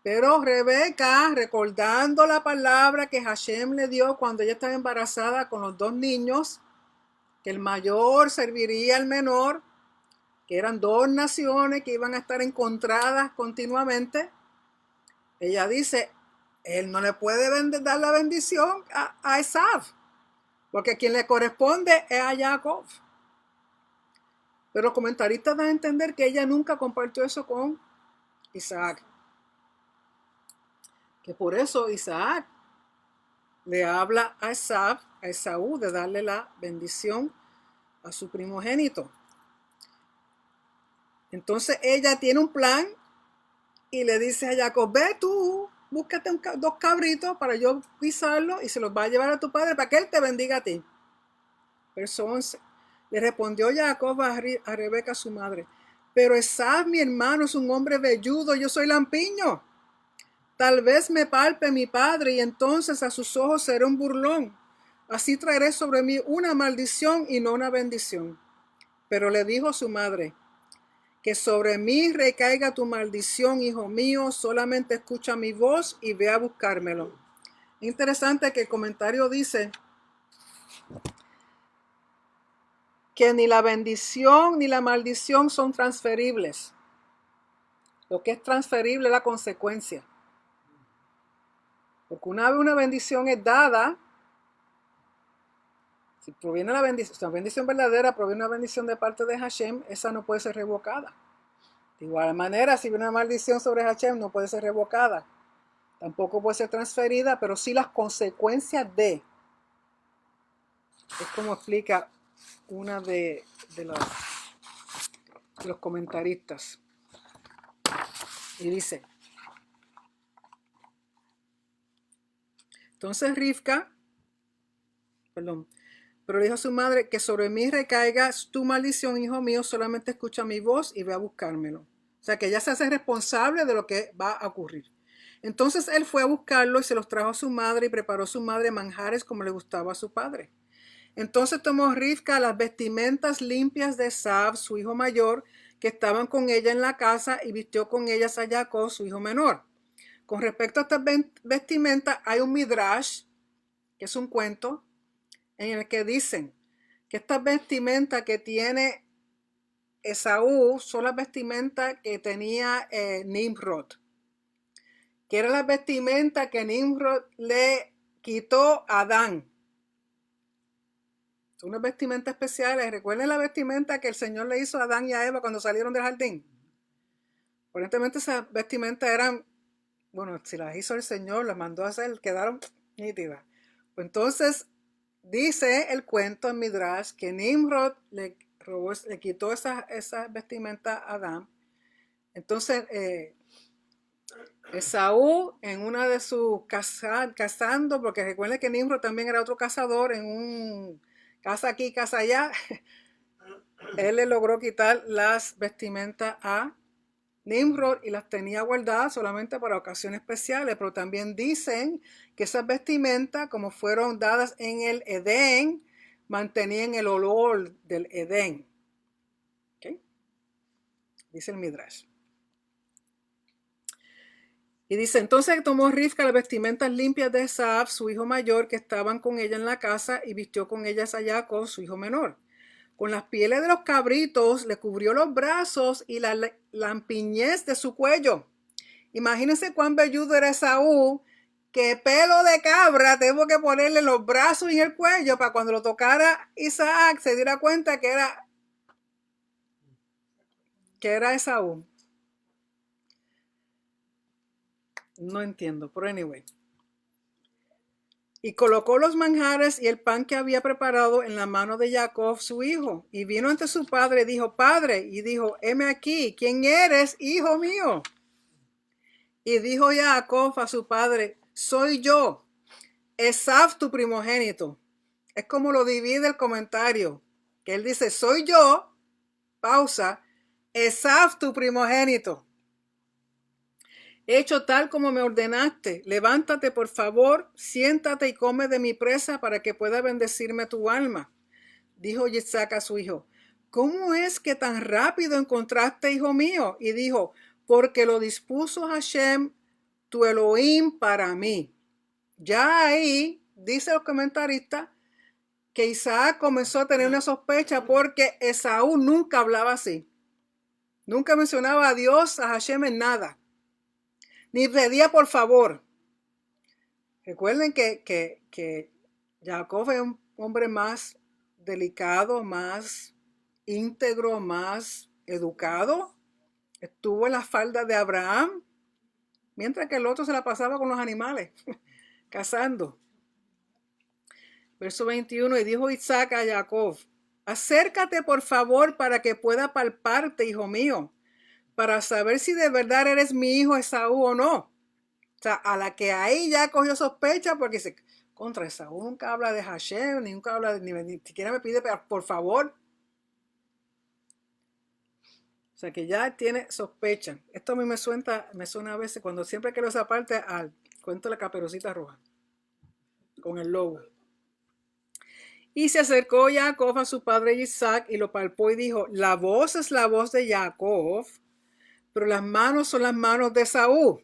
Pero Rebeca, recordando la palabra que Hashem le dio cuando ella estaba embarazada con los 2 niños, que el mayor serviría al menor, que eran dos naciones que iban a estar encontradas continuamente, ella dice, él no le puede dar la bendición a Esaú, porque quien le corresponde es a Jacob. Pero los comentaristas dan a entender que ella nunca compartió eso con Isaac. Que por eso Isaac le habla a Esaú de darle la bendición a su primogénito. Entonces ella tiene un plan y le dice a Jacob, ve tú, búscate dos cabritos para yo pisarlo y se los va a llevar a tu padre para que él te bendiga a ti. Verso 11. Le respondió Jacob a Rebeca su madre, pero Esaú mi hermano es un hombre velludo, yo soy lampiño. Tal vez me palpe mi padre y entonces a sus ojos seré un burlón. Así traeré sobre mí una maldición y no una bendición. Pero le dijo su madre, que sobre mí recaiga tu maldición, hijo mío, solamente escucha mi voz y ve a buscármelo. Interesante que el comentario dice que ni la bendición ni la maldición son transferibles. Lo que es transferible es la consecuencia. Porque una vez una bendición es dada, si proviene la bendición verdadera, proviene una bendición de parte de Hashem, esa no puede ser revocada. De igual manera, si viene una maldición sobre Hashem, no puede ser revocada. Tampoco puede ser transferida, pero sí las consecuencias de. Es como explica una de los comentaristas. Y dice, entonces Rivka, pero dijo a su madre, que sobre mí recaiga tu maldición, hijo mío, solamente escucha mi voz y ve a buscármelo. O sea que ella se hace responsable de lo que va a ocurrir. Entonces él fue a buscarlo y se los trajo a su madre y preparó a su madre manjares como le gustaba a su padre. Entonces tomó Rivka las vestimentas limpias de Esaú, su hijo mayor, que estaban con ella en la casa, y vistió con ellas a Jacob, su hijo menor. Con respecto a estas vestimentas, hay un midrash, que es un cuento, en el que dicen que estas vestimentas que tiene Esaú son las vestimentas que tenía Nimrod, que eran las vestimentas que Nimrod le quitó a Adán. Son unas vestimentas especiales. Recuerden la vestimenta que el Señor le hizo a Adán y a Eva cuando salieron del jardín. Aparentemente esas vestimentas eran, bueno, si las hizo el Señor, las mandó a hacer, quedaron nítidas. Pues entonces dice el cuento en Midrash que Nimrod le quitó esas vestimentas a Adán. Entonces Esaú, en una de sus cazando, porque recuerden que Nimrod también era otro cazador, en un casa aquí, casa allá, él le logró quitar las vestimentas a Nimrod y las tenía guardadas solamente para ocasiones especiales, pero también dicen que esas vestimentas, como fueron dadas en el Edén, mantenían el olor del Edén. ¿Okay? Dice el Midrash. Y dice, entonces tomó Rivka las vestimentas limpias de Esaú, su hijo mayor, que estaban con ella en la casa, y vistió con ellas a Jacob, su hijo menor. Con las pieles de los cabritos le cubrió los brazos y la lampiñez de su cuello. Imagínense cuán velludo era Esaú, que pelo de cabra tengo que ponerle los brazos y en el cuello para cuando lo tocara Isaac se diera cuenta que era Esaú. No entiendo, pero anyway. Y colocó los manjares y el pan que había preparado en la mano de Jacob, su hijo. Y vino ante su padre y dijo, padre, y dijo, heme aquí, ¿quién eres, hijo mío? Y dijo Jacob a su padre, soy yo, Esaú tu primogénito. Es como lo divide el comentario, que él dice, soy yo, pausa, Esaú tu primogénito. Hecho tal como me ordenaste, levántate por favor, siéntate y come de mi presa para que pueda bendecirme tu alma. Dijo Isaac a su hijo, ¿cómo es que tan rápido encontraste, hijo mío? Y dijo, porque lo dispuso Hashem, tu Elohim, para mí. Ya ahí, dice el comentarista, que Isaac comenzó a tener una sospecha porque Esaú nunca hablaba así. Nunca mencionaba a Dios, a Hashem en nada. Ni pedía por favor. Recuerden que Jacob es un hombre más delicado, más íntegro, más educado. Estuvo en la falda de Abraham, mientras que el otro se la pasaba con los animales, cazando. Verso 21, y dijo Isaac a Jacob, acércate por favor para que pueda palparte, hijo mío, para saber si de verdad eres mi hijo Esaú o no. O sea, a la que ahí ya cogió sospecha porque dice, contra Esaú nunca habla de Hashem, nunca habla de, ni siquiera me pide por favor. O sea, que ya tiene sospecha. Esto a mí me suena a veces cuando siempre quiero esa parte al cuento de la Caperucita Roja, con el lobo. Y se acercó Jacob a su padre Isaac y lo palpó y dijo, la voz es la voz de Jacob, pero las manos son las manos de Esaú.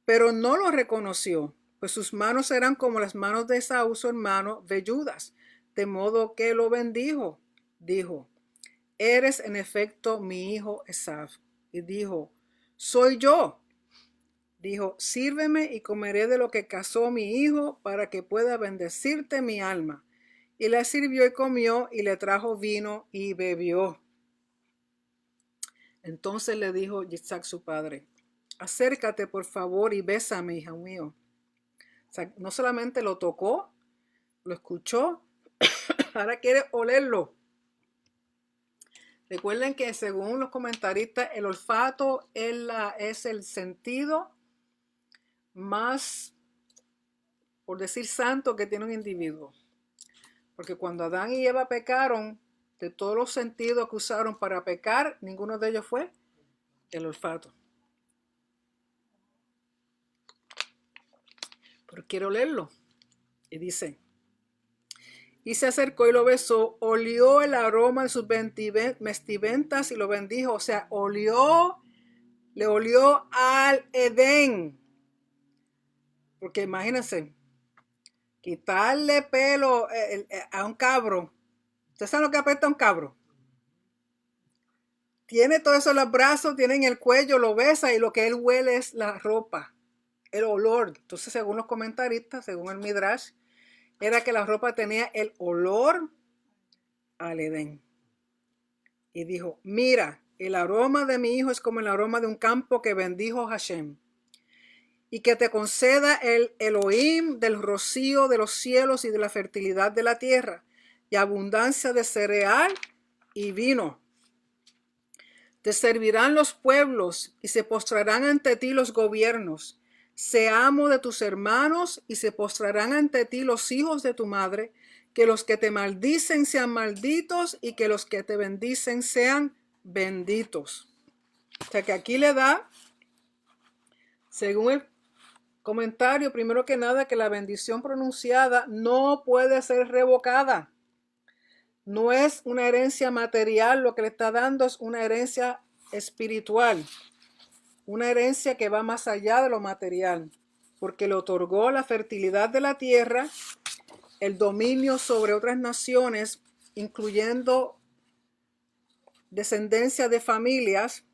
Pero no lo reconoció, pues sus manos eran como las manos de Esaú, su hermano, velludas, de modo que lo bendijo. Dijo, eres en efecto mi hijo Esaú. Y dijo, soy yo. Dijo, sírveme y comeré de lo que cazó mi hijo para que pueda bendecirte mi alma. Y le sirvió y comió y le trajo vino y bebió. Entonces le dijo Isaac su padre, acércate por favor y bésame, hijo mío. O sea, no solamente lo tocó, lo escuchó, ahora quiere olerlo. Recuerden que según los comentaristas, el olfato es el sentido más, por decir, santo que tiene un individuo. Porque cuando Adán y Eva pecaron, de todos los sentidos que usaron para pecar, ninguno de ellos fue el olfato. Pero quiero leerlo. Y dice, y se acercó y lo besó, olió el aroma de sus vestimentas y lo bendijo. O sea, le olió al Edén. Porque imagínense, quitarle pelo a un cabro. ¿Ustedes saben lo que apesta un cabro? Tiene todo eso en los brazos, tiene en el cuello, lo besa y lo que él huele es la ropa, el olor. Entonces, según los comentaristas, según el Midrash, era que la ropa tenía el olor al Edén. Y dijo, mira, el aroma de mi hijo es como el aroma de un campo que bendijo Hashem. Y que te conceda el Elohim del rocío de los cielos y de la fertilidad de la tierra, y abundancia de cereal y vino. Te servirán los pueblos y se postrarán ante ti los gobiernos. Sé amo de tus hermanos y se postrarán ante ti los hijos de tu madre. Que los que te maldicen sean malditos y que los que te bendicen sean benditos. O sea que aquí le da, según el comentario, primero que nada, que la bendición pronunciada no puede ser revocada. No es una herencia material, lo que le está dando es una herencia espiritual, una herencia que va más allá de lo material, porque le otorgó la fertilidad de la tierra, el dominio sobre otras naciones, incluyendo descendencia de familias,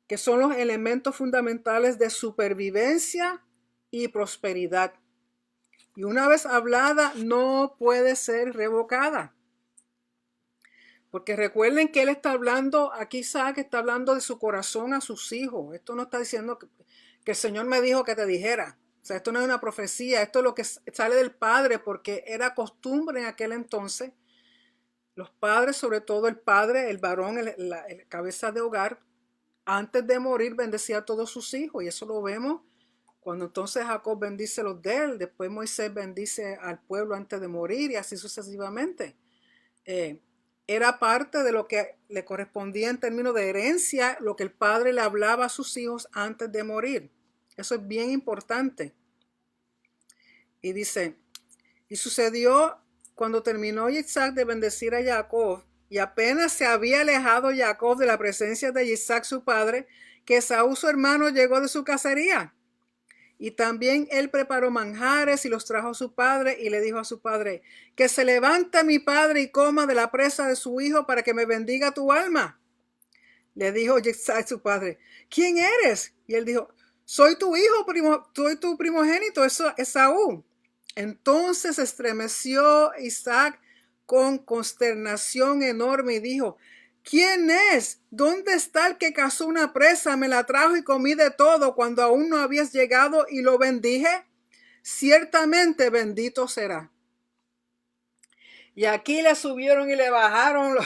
que son los elementos fundamentales de supervivencia y prosperidad. Y una vez hablada, no puede ser revocada. Porque recuerden que él está hablando, aquí Isaac está hablando de su corazón a sus hijos. Esto no está diciendo que el Señor me dijo que te dijera. O sea, esto no es una profecía, esto es lo que sale del padre, porque era costumbre en aquel entonces. Los padres, sobre todo el padre, el varón, el cabeza de hogar, antes de morir bendecía a todos sus hijos. Y eso lo vemos cuando entonces Jacob bendice los de él. Después Moisés bendice al pueblo antes de morir y así sucesivamente. Era parte de lo que le correspondía en términos de herencia, lo que el padre le hablaba a sus hijos antes de morir. Eso es bien importante. Y dice, y sucedió cuando terminó Isaac de bendecir a Jacob, y apenas se había alejado Jacob de la presencia de Isaac su padre, que Esaú su hermano llegó de su cacería. Y también él preparó manjares y los trajo a su padre y le dijo a su padre, que se levante mi padre y coma de la presa de su hijo para que me bendiga tu alma. Le dijo Yitzhak su padre, ¿quién eres? Y él dijo, soy tu hijo, soy tu primogénito, Esaú. Entonces se estremeció Isaac con consternación enorme y dijo, ¿quién es? ¿Dónde está el que cazó una presa? Me la trajo y comí de todo cuando aún no habías llegado y lo bendije. Ciertamente bendito será. Y aquí le subieron y le bajaron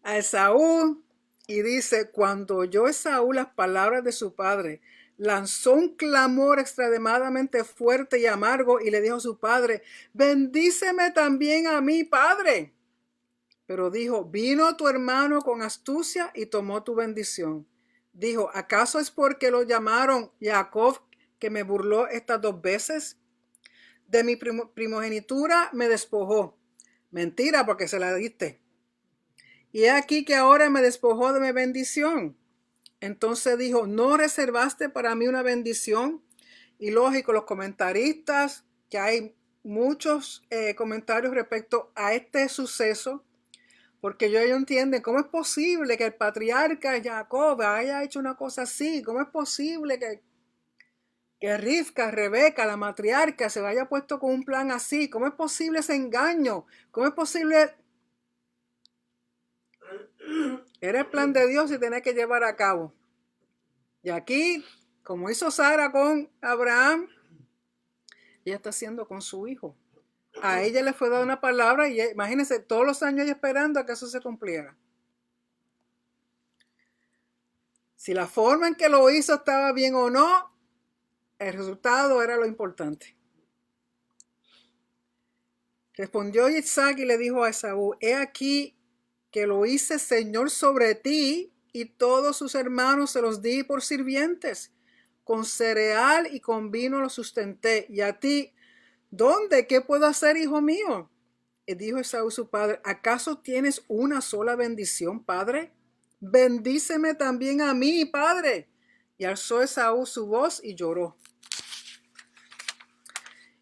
a Esaú. Y dice, cuando oyó Esaú las palabras de su padre, lanzó un clamor extremadamente fuerte y amargo y le dijo a su padre, bendíceme también a mí, padre. Pero dijo, vino tu hermano con astucia y tomó tu bendición. Dijo, ¿acaso es porque lo llamaron Jacob que me burló estas 2 veces? De mi primogenitura me despojó. Mentira, porque se la diste. Y he aquí que ahora me despojó de mi bendición. Entonces dijo, ¿no reservaste para mí una bendición? Y lógico, los comentaristas, que hay muchos comentarios respecto a este suceso, porque ellos entienden cómo es posible que el patriarca Jacob haya hecho una cosa así, cómo es posible que Rivka, Rebeca, la matriarca, se haya puesto con un plan así, cómo es posible ese engaño, cómo es posible. Era el plan de Dios y tenía que llevar a cabo. Y aquí, como hizo Sara con Abraham, ella está haciendo con su hijo. A ella le fue dada una palabra y imagínense todos los años ella esperando a que eso se cumpliera. Si la forma en que lo hizo estaba bien o no, el resultado era lo importante. Respondió Isaac y le dijo a Esaú, he aquí que lo hice Señor sobre ti y todos sus hermanos se los di por sirvientes. Con cereal y con vino los sustenté. Y a ti, ¿dónde? ¿Qué puedo hacer, hijo mío? Y dijo Esaú su padre, ¿acaso tienes una sola bendición, padre? Bendíceme también a mí, padre. Y alzó Esaú su voz y lloró.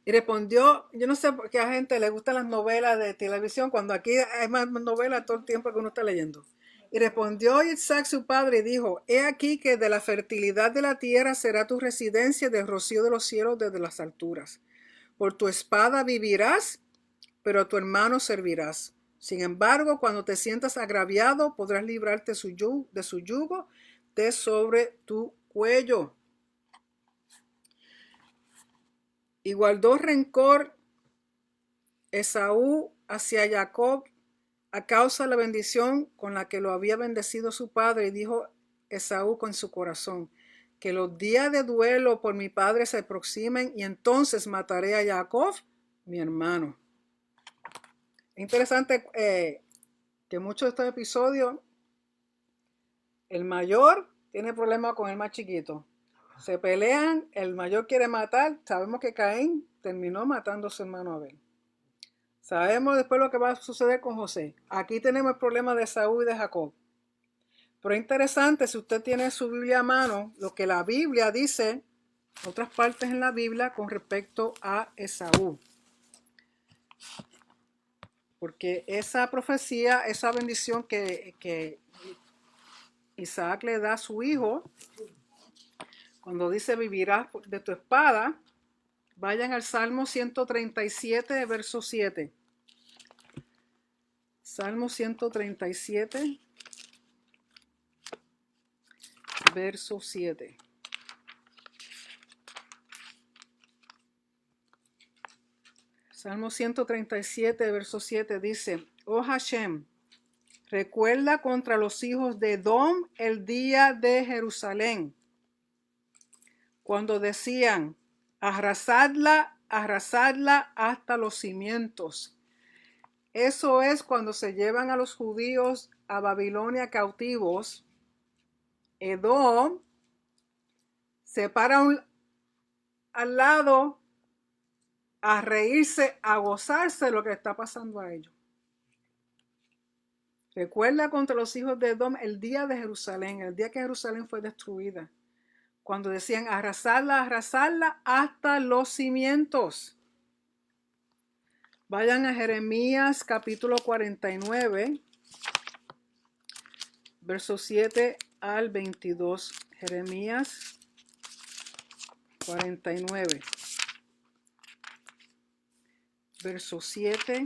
Y respondió, yo no sé por qué a gente le gustan las novelas de televisión, cuando aquí hay más novelas todo el tiempo que uno está leyendo. Y respondió Isaac su padre y dijo, he aquí que de la fertilidad de la tierra será tu residencia, del rocío de los cielos desde las alturas. Por tu espada vivirás, pero a tu hermano servirás. Sin embargo, cuando te sientas agraviado, podrás librarte de su yugo de sobre tu cuello. Y guardó rencor Esaú hacia Jacob a causa de la bendición con la que lo había bendecido su padre. Y dijo Esaú con su corazón, que los días de duelo por mi padre se aproximen y entonces mataré a Jacob, mi hermano. Es interesante que muchos de estos episodios, el mayor tiene problemas con el más chiquito. Se pelean, el mayor quiere matar. Sabemos que Caín terminó matando a su hermano Abel. Sabemos después lo que va a suceder con José. Aquí tenemos el problema de Esaú y de Jacob. Pero es interesante, si usted tiene su Biblia a mano, lo que la Biblia dice, otras partes en la Biblia con respecto a Esaú. Porque esa profecía, esa bendición que Isaac le da a su hijo, cuando dice vivirás de tu espada, vayan al Salmo 137, verso 7. Salmo 137, verso 7. Salmo 137, verso 7 dice, oh Hashem, recuerda contra los hijos de Edom el día de Jerusalén, cuando decían, arrasadla, arrasadla hasta los cimientos. Eso es cuando se llevan a los judíos a Babilonia cautivos. Edom se para al lado a reírse, a gozarse de lo que está pasando a ellos. Recuerda contra los hijos de Edom el día de Jerusalén, el día que Jerusalén fue destruida, cuando decían arrasarla, arrasarla hasta los cimientos. Vayan a Jeremías capítulo 49. versos 7 al 22. Jeremías 49. Versos 7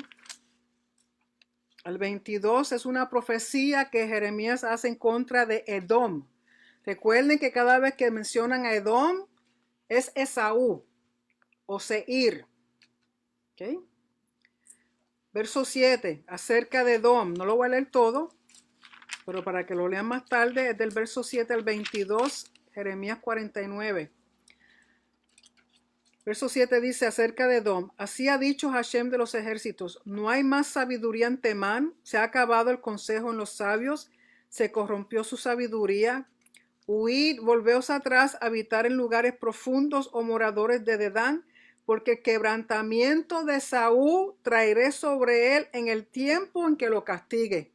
al 22 es una profecía que Jeremías hace en contra de Edom. Recuerden que cada vez que mencionan a Edom es Esaú o Seir. ¿Okay? Verso 7, acerca de Edom. No lo voy a leer todo, pero para que lo lean más tarde, es del verso 7 al 22, Jeremías 49. Verso 7 dice acerca de Edom: así ha dicho Hashem de los ejércitos, no hay más sabiduría en Temán, se ha acabado el consejo en los sabios, se corrompió su sabiduría. Huid, volveos atrás, habitar en lugares profundos, o moradores de Dedán, porque el quebrantamiento de Saúl traeré sobre él en el tiempo en que lo castigue.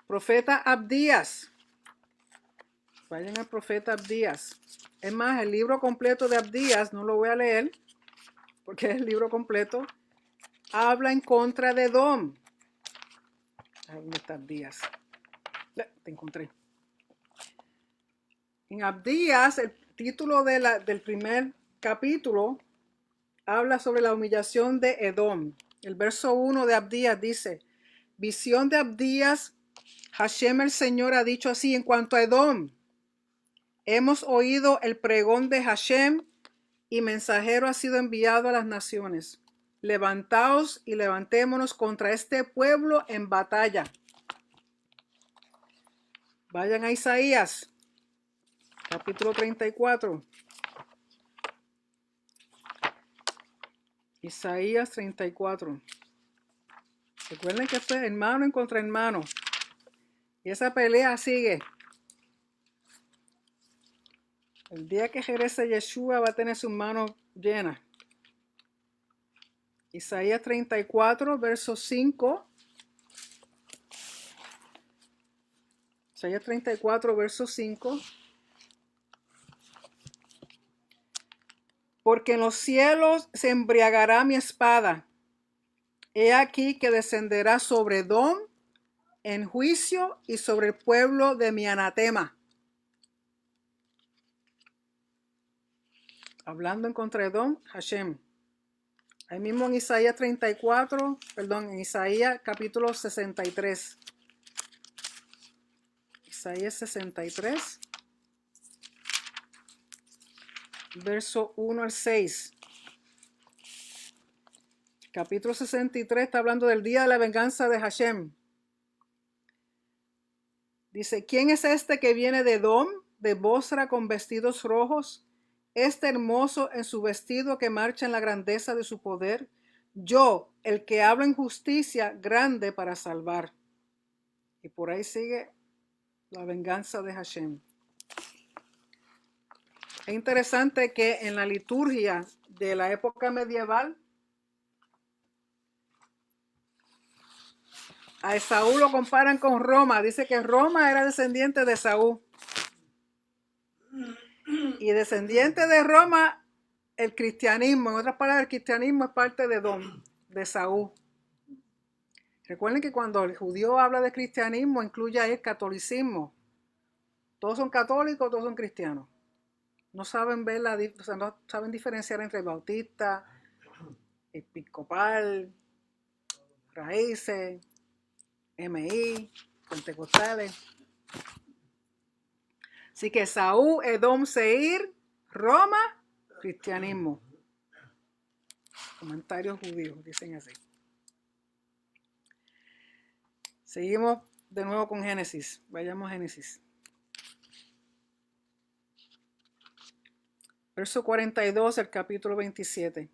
Profeta Abdías. Vayan al profeta Abdías. Es más, el libro completo de Abdías, no lo voy a leer, porque es el libro completo, habla en contra de Edom. ¿Dónde está Abdías? Te encontré. En Abdías, el título del primer capítulo habla sobre la humillación de Edom. El verso 1 de Abdías dice: visión de Abdías, Hashem el Señor ha dicho así en cuanto a Edom: hemos oído el pregón de Hashem y mensajero ha sido enviado a las naciones. Levantaos y levantémonos contra este pueblo en batalla. Vayan a Isaías, capítulo 34. Isaías 34. Recuerden que esto es hermano en contra hermano. Y esa pelea sigue. El día que regrese Yeshua va a tener sus manos llenas. Isaías 34, verso 5. Isaías 34, verso 5. Porque en los cielos se embriagará mi espada. He aquí que descenderá sobre Edom en juicio y sobre el pueblo de mi anatema. Hablando en contra de Edom, Hashem. Ahí mismo en Isaías 34, en Isaías capítulo 63. Isaías 63, verso 1 al 6. Capítulo 63 está hablando del día de la venganza de Hashem. Dice: ¿quién es este que viene de Edom, de Bosra, con vestidos rojos? Este hermoso en su vestido que marcha en la grandeza de su poder. Yo, el que habla en justicia, grande para salvar. Y por ahí sigue la venganza de Hashem. Es interesante que en la liturgia de la época medieval, a Esaú lo comparan con Roma. Dice que Roma era descendiente de Esaú. Y descendiente de Roma, el cristianismo. En otras palabras, el cristianismo es parte de Edom, de Esaú. Recuerden que cuando el judío habla de cristianismo, incluye ahí el catolicismo. Todos son católicos, todos son cristianos. No saben ver no saben diferenciar entre bautista, episcopal, raíces, MI, pentecostales. Así que Esaú, Edom, Seir, Roma, cristianismo. Comentarios judíos dicen así. Seguimos de nuevo con Génesis. Vayamos a Génesis. Verso 42, el capítulo 27.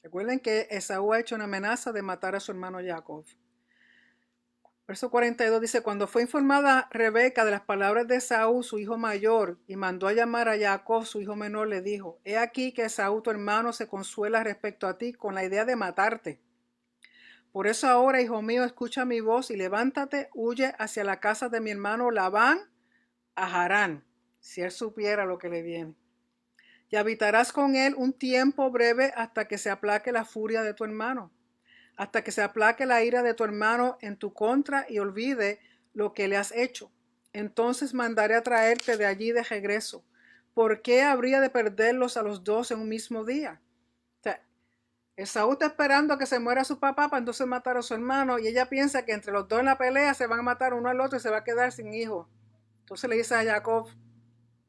Recuerden que Esaú ha hecho una amenaza de matar a su hermano Jacob. Verso 42 dice: cuando fue informada Rebeca de las palabras de Esaú, su hijo mayor, y mandó a llamar a Jacob, su hijo menor, le dijo: he aquí que Esaú, tu hermano, se consuela respecto a ti con la idea de matarte. Por eso ahora, hijo mío, escucha mi voz y levántate, huye hacia la casa de mi hermano Labán a Harán, si él supiera lo que le viene. Y habitarás con él un tiempo breve hasta que se aplaque la furia de tu hermano. hasta que se aplaque la ira de tu hermano en tu contra y olvide lo que le has hecho. Entonces mandaré a traerte de allí de regreso. ¿Por qué habría de perderlos a los dos en un mismo día? O sea, Esaú está esperando a que se muera su papá para entonces matar a su hermano, y ella piensa que entre los dos en la pelea se van a matar uno al otro y se va a quedar sin hijo. Entonces le dice a Jacob,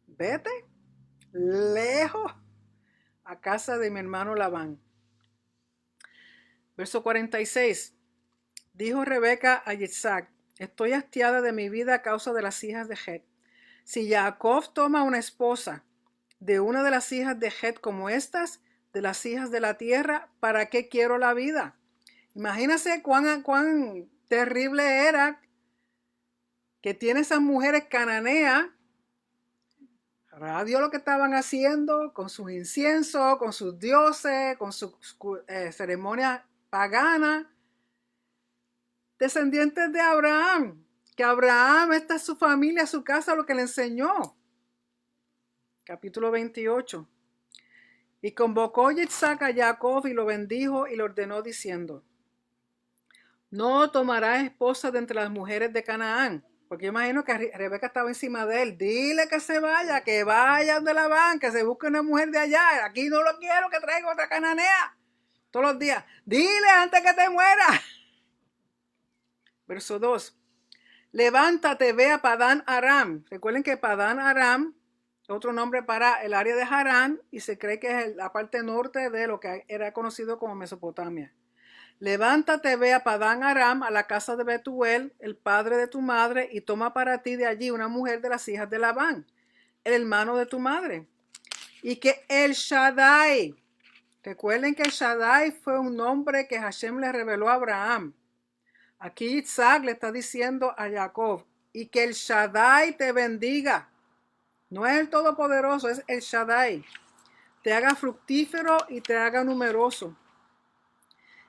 vete lejos a casa de mi hermano Labán. Verso 46. Dijo Rebeca a Isaac, estoy hastiada de mi vida a causa de las hijas de Het. Si Jacob toma una esposa de una de las hijas de Het como estas, de las hijas de la tierra, ¿para qué quiero la vida? Imagínense cuán terrible era que tiene esas mujeres cananeas. Dios lo que estaban haciendo con sus inciensos, con sus dioses, con sus ceremonias paganas, descendientes de Abraham, que Abraham, esta es su familia, su casa, lo que le enseñó. Capítulo 28. Y convocó Isaac a Jacob y lo bendijo y le ordenó diciendo, no tomarás esposa de entre las mujeres de Canaán, porque yo imagino que Rebeca estaba encima de él. Dile que vaya donde Labán, que se busque una mujer de allá. Aquí no lo quiero, que traiga otra cananea todos los días. Dile antes que te mueras. Verso 2. Levántate, ve a Padán Aram. Recuerden que Padán Aram es otro nombre para el área de Harán y se cree que es la parte norte de lo que era conocido como Mesopotamia. Levántate, ve a Padán Aram, a la casa de Betuel, el padre de tu madre, y toma para ti de allí una mujer de las hijas de Labán, el hermano de tu madre. Y que el Shaddai, recuerden que el Shaddai fue un nombre que Hashem le reveló a Abraham. Aquí Isaac le está diciendo a Jacob, y que el Shaddai te bendiga. No es el Todopoderoso, es el Shaddai. Te haga fructífero y te haga numeroso.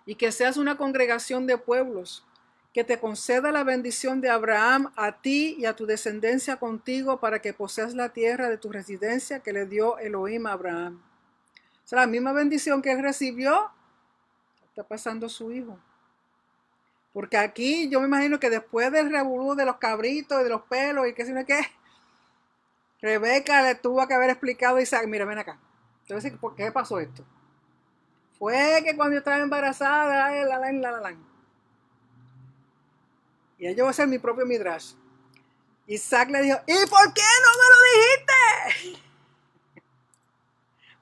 Y que seas una congregación de pueblos, que te conceda la bendición de Abraham a ti y a tu descendencia contigo para que poseas la tierra de tu residencia que le dio Elohim a Abraham. O sea, la misma bendición que él recibió, está pasando a su hijo. Porque aquí yo me imagino que después del revolú de los cabritos y de los pelos y qué sé yo qué, Rebeca le tuvo que haber explicado a Isaac, mira, ven acá. Entonces, ¿por qué pasó esto? Fue que cuando yo estaba embarazada, y yo voy a hacer mi propio midrash. Isaac le dijo, ¿y por qué no me lo dijiste?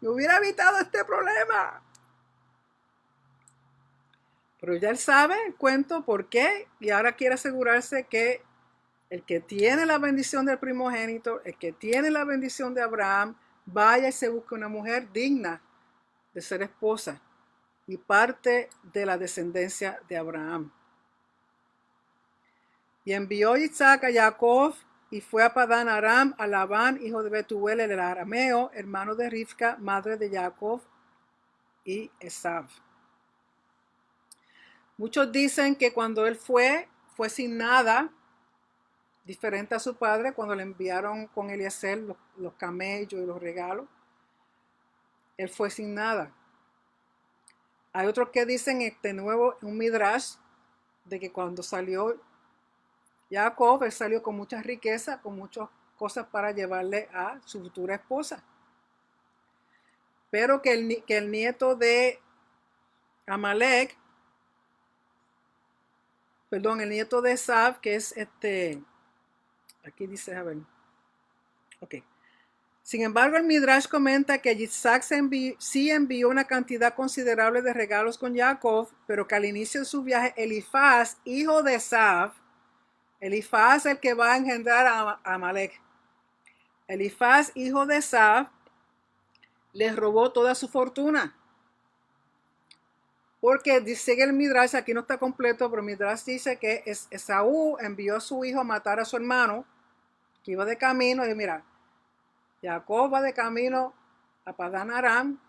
Me hubiera evitado este problema. Pero ya él sabe el cuento por qué, y ahora quiere asegurarse que el que tiene la bendición del primogénito, el que tiene la bendición de Abraham, vaya y se busque una mujer digna de ser esposa y parte de la descendencia de Abraham. Y envió Isaac a Jacob y fue a Padán Aram a Labán, hijo de Betuel el arameo, hermano de Rivka, madre de Jacob y Esav. Muchos dicen que cuando él fue sin nada, diferente a su padre cuando le enviaron con Eliezer los camellos y los regalos. Él fue sin nada. Hay otros que dicen nuevo, un midrash, de que cuando salió Jacob, él salió con mucha riqueza, con muchas cosas para llevarle a su futura esposa. Pero que el nieto de Amalek, el nieto de Esav, que es aquí dice, a ver, ok. Sin embargo, el Midrash comenta que Isaac sí envió una cantidad considerable de regalos con Jacob, pero que al inicio de su viaje, Elifaz, hijo de Esav, Elifaz es el que va a engendrar a Amalek. Elifaz, hijo de Esav, les robó toda su fortuna. Porque dice el Midrash, aquí no está completo, pero el Midrash dice que Esaú envió a su hijo a matar a su hermano, que iba de camino, y mira, Jacob va de camino a Padán Aram,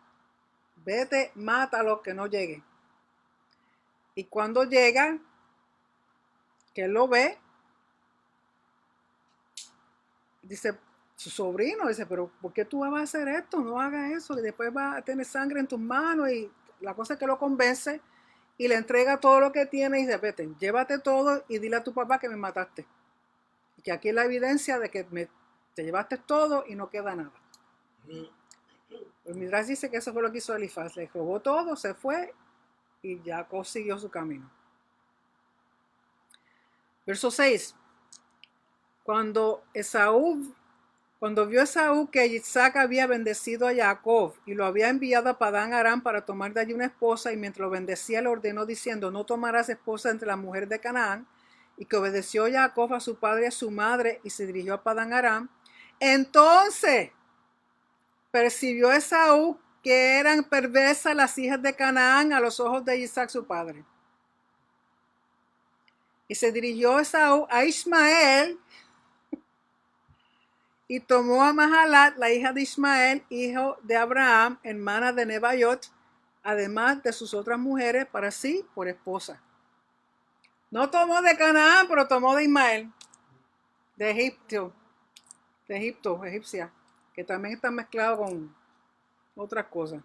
vete, mátalo, que no llegue. Y cuando llega, que él lo ve, dice, su sobrino dice, pero ¿por qué tú vas a hacer esto? No hagas eso, y después vas a tener sangre en tus manos, y la cosa es que lo convence, y le entrega todo lo que tiene y dice, vete, llévate todo y dile a tu papá que me mataste. Y que aquí es la evidencia de que te llevaste todo y no queda nada. El Midrash dice que eso fue lo que hizo Elifaz. Le robó todo, se fue y Jacob siguió su camino. Verso 6. Cuando vio Esaú que Isaac había bendecido a Jacob y lo había enviado a Padán Aram para tomar de allí una esposa, y mientras lo bendecía le ordenó diciendo, no tomarás esposa entre las mujeres de Canaán, y que obedeció Jacob a su padre y a su madre y se dirigió a Padán Aram, entonces percibió Esaú que eran perversas las hijas de Canaán a los ojos de Isaac su padre. Y se dirigió Esaú a Ismael y tomó a Mahalat, la hija de Ismael, hijo de Abraham, hermana de Nebaiot, además de sus otras mujeres, para sí por esposa. No tomó de Canaán, pero tomó de Ismael, de Egipto, egipcia, que también está mezclado con otras cosas,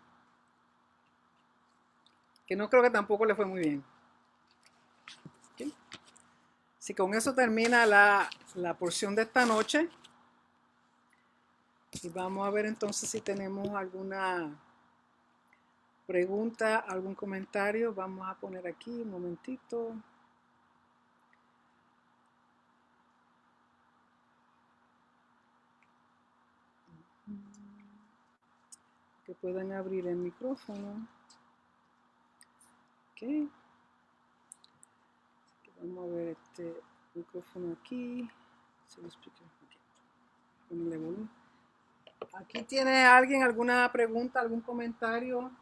que no creo que tampoco le fue muy bien. ¿Okay? Así que con eso termina la porción de esta noche. Y vamos a ver entonces si tenemos alguna pregunta, algún comentario. Vamos a poner aquí un momentito. Que puedan abrir el micrófono. Ok. Vamos a ver este micrófono aquí. Se lo explico. Ponle volumen. Aquí tiene alguien alguna pregunta, algún comentario.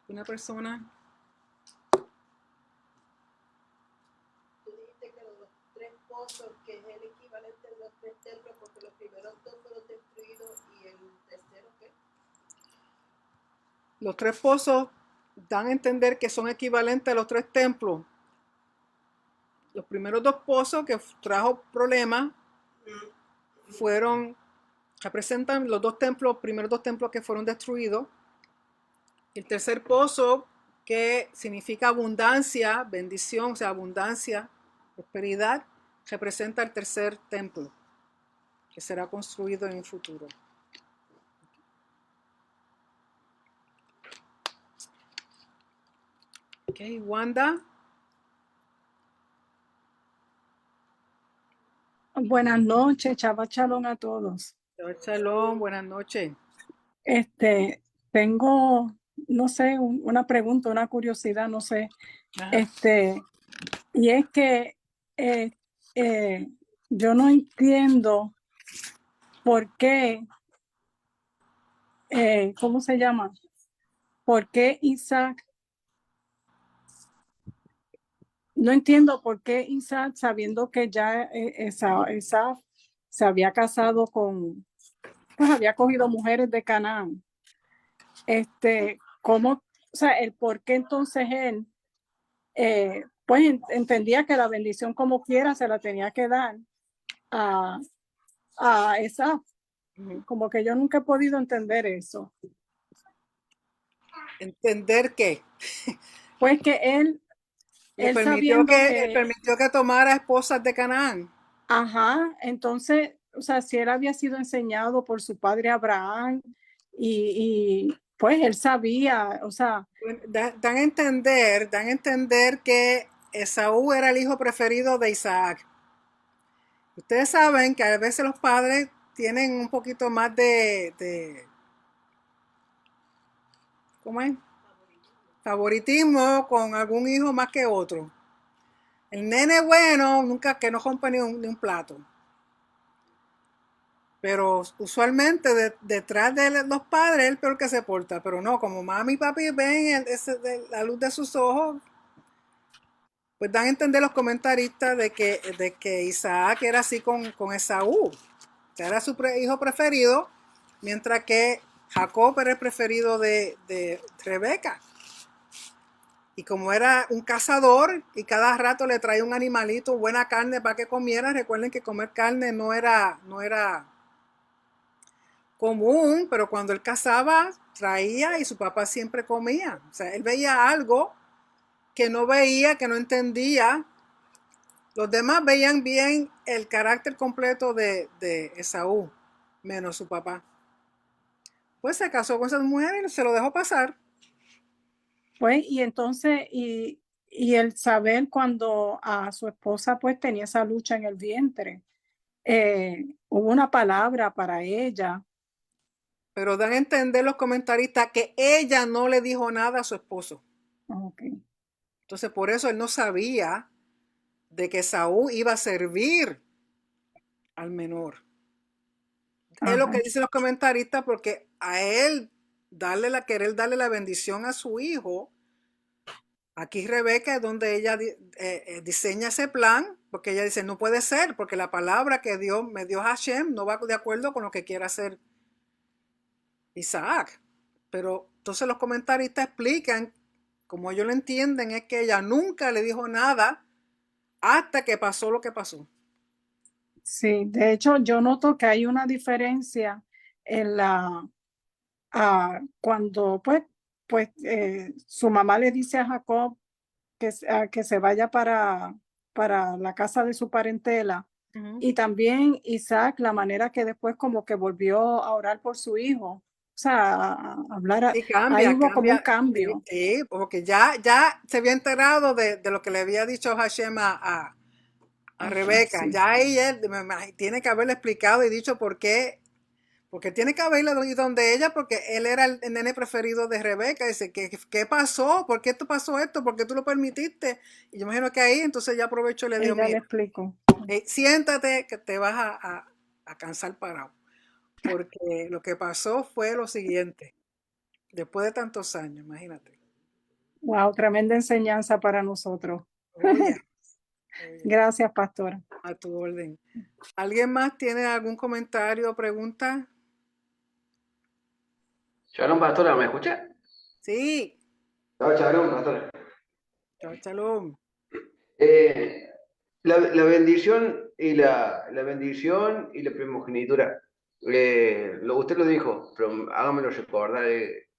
Una persona. Tú dijiste que los tres pozos, que es el equivalente de los tres templos, porque los primeros dos fueron destruidos y el tercero, ¿qué? Los tres pozos dan a entender que son equivalentes a los tres templos. Los primeros dos pozos que trajo problemas representan los dos templos, primeros dos templos que fueron destruidos. El tercer pozo, que significa abundancia, bendición, o sea, abundancia, prosperidad, representa el tercer templo que será construido en el futuro. Ok, Wanda. Buenas noches, Shabbat Shalom a todos. Shalom, buenas noches. Tengo, no sé, una pregunta, una curiosidad, no sé. Ajá. Y es que yo no entiendo por qué, ¿cómo se llama? ¿Por qué Isaac? No entiendo por qué Isaac, sabiendo que ya Esaf se había casado pues había cogido mujeres de Canaán. ¿Cómo, o sea, el por qué entonces él, pues entendía que la bendición como quiera se la tenía que dar a Esaf? Como que yo nunca he podido entender eso. ¿Entender qué? Pues que él sabiendo permitió que tomara esposas de Canaán. Ajá, entonces, o sea, si él había sido enseñado por su padre Abraham y pues él sabía, o sea, Dan a entender que Esaú era el hijo preferido de Isaac. Ustedes saben que a veces los padres tienen un poquito más de ¿cómo es? Favoritismo con algún hijo más que otro. El nene bueno nunca que no rompa ni un plato. Pero usualmente detrás de los padres es el peor que se porta. Pero no, como mami y papi ven la luz de sus ojos, pues dan a entender los comentaristas de que Isaac era así con Esaú. O sea, era su hijo preferido, mientras que Jacob era el preferido de Rebeca. Y como era un cazador y cada rato le traía un animalito, buena carne para que comiera, recuerden que comer carne no era común, pero cuando él cazaba, traía y su papá siempre comía. O sea, él veía algo que no veía, que no entendía. Los demás veían bien el carácter completo de Esaú, menos su papá. Pues se casó con esas mujeres y se lo dejó pasar. Pues, y entonces, y el saber cuando a su esposa pues tenía esa lucha en el vientre, hubo una palabra para ella. Pero dan a entender los comentaristas que ella no le dijo nada a su esposo. Okay. Entonces, por eso él no sabía de que Saúl iba a servir al menor. Es lo Ajá. que dicen los comentaristas, porque a él querer darle la bendición a su hijo, aquí Rebeca es donde ella diseña ese plan, porque ella dice, no puede ser, porque la palabra que Dios me dio Hashem no va de acuerdo con lo que quiera hacer Isaac. Pero entonces los comentaristas explican, como ellos lo entienden, es que ella nunca le dijo nada hasta que pasó lo que pasó. Sí, de hecho, yo noto que hay una diferencia en cuando su mamá le dice a Jacob que se vaya para la casa de su parentela. Ujú. Y también Isaac, la manera que después como que volvió a orar por su hijo, o sea, a hablar, Sí, ahí cambia, hubo como un cambia. Sí, cambio. sí, porque ya se había enterado de lo que le había dicho Hashem a Rebeca. Sí, Ya ahí él tiene que haberle explicado y dicho por qué. Porque tiene que haberle ido donde ella, porque él era el nene preferido de Rebeca. Dice, ¿qué pasó? ¿Por qué esto pasó esto? ¿Por qué tú lo permitiste? Y yo imagino que ahí entonces ya aprovechó y le dijo, ella le mira, explicó. siéntate que te vas a cansar parado. Porque lo que pasó fue lo siguiente, después de tantos años, imagínate. Wow, tremenda enseñanza para nosotros. Oye, oye, Gracias, pastora. a tu orden. ¿Alguien más tiene algún comentario o pregunta? Shalom, pastora, ¿me escucha? Sí, Chao, shalom, pastora. chao, shalom. Eh, la bendición y la bendición y la primogenitura. Usted lo dijo, pero hágamelo recordar.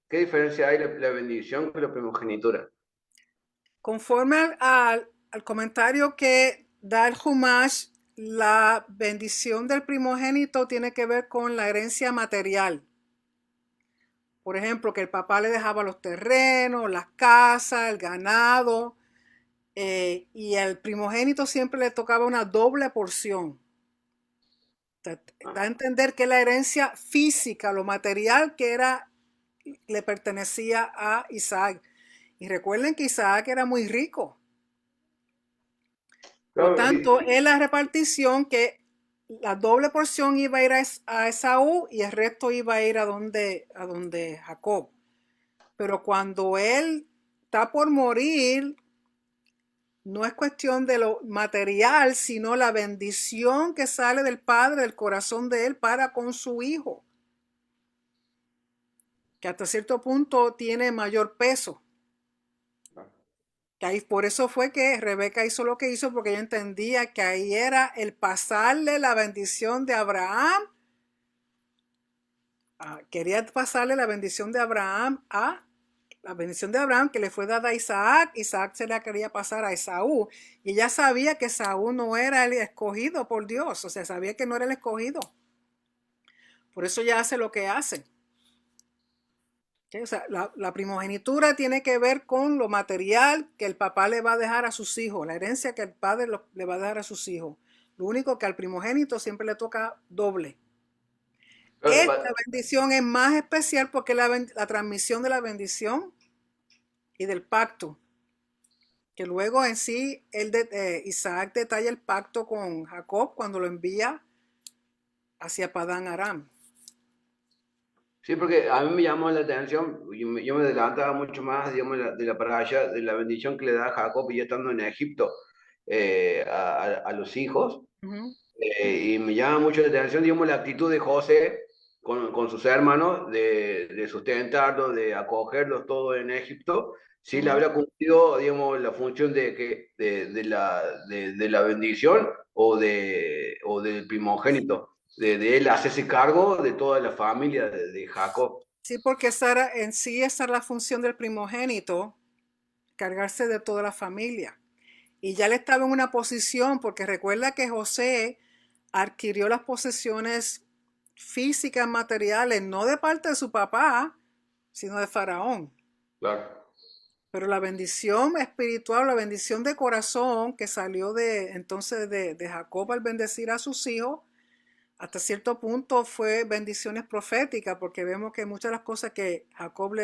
¿Qué diferencia hay la bendición con la primogenitura? Conforme al comentario que da el Humash, la bendición del primogénito tiene que ver con la herencia material. Por ejemplo, que el papá le dejaba los terrenos, las casas, el ganado, y al primogénito siempre le tocaba una doble porción. Da a entender que la herencia física, lo material que era, le pertenecía a Isaac. Y recuerden que Isaac era muy rico. Por lo Claro, tanto, es la repartición que la doble porción iba a ir a Esaú y el resto iba a ir a donde Jacob. Pero cuando él está por morir, no es cuestión de lo material, sino la bendición que sale del Padre, del corazón de él para con su hijo, que hasta cierto punto tiene mayor peso. Que ahí, por eso fue que Rebeca hizo lo que hizo, porque ella entendía que ahí era el pasarle la bendición de Abraham. Quería pasarle la bendición de Abraham la bendición de Abraham que le fue dada a Isaac. Isaac se la quería pasar a Esaú. Y ella sabía que Esaú no era el escogido por Dios. O sea, sabía que no era el escogido. Por eso ella hace lo que hace. ¿Sí? O sea, la primogenitura tiene que ver con lo material que el papá le va a dejar a sus hijos, la herencia que el padre le va a dejar a sus hijos. Lo único que al primogénito siempre le toca doble. Esta bendición es más especial porque la transmisión de la bendición y del pacto, que luego en sí Isaac detalla el pacto con Jacob cuando lo envía hacia Padán Aram. sí, porque a mí me llamó la atención, yo me adelantaba mucho más, digamos, de la parasha, de la bendición que le da a Jacob ya estando en Egipto a los hijos. Ujú. Y me llama mucho la atención, digamos, la actitud de José con sus hermanos de sustentarlos, de acogerlos todos en Egipto. Sí, le Ujú. habrá cumplido, digamos, la función de la bendición o del primogénito. de él hacerse cargo de toda la familia de Jacob. Sí, porque esa era la función del primogénito, cargarse de toda la familia. Y ya él estaba en una posición, porque recuerda que José adquirió las posesiones físicas, materiales, no de parte de su papá, sino de Faraón. Claro. Pero la bendición espiritual, la bendición de corazón que salió entonces de Jacob al bendecir a sus hijos, hasta cierto punto fue bendiciones proféticas, porque vemos que muchas de las cosas que Jacob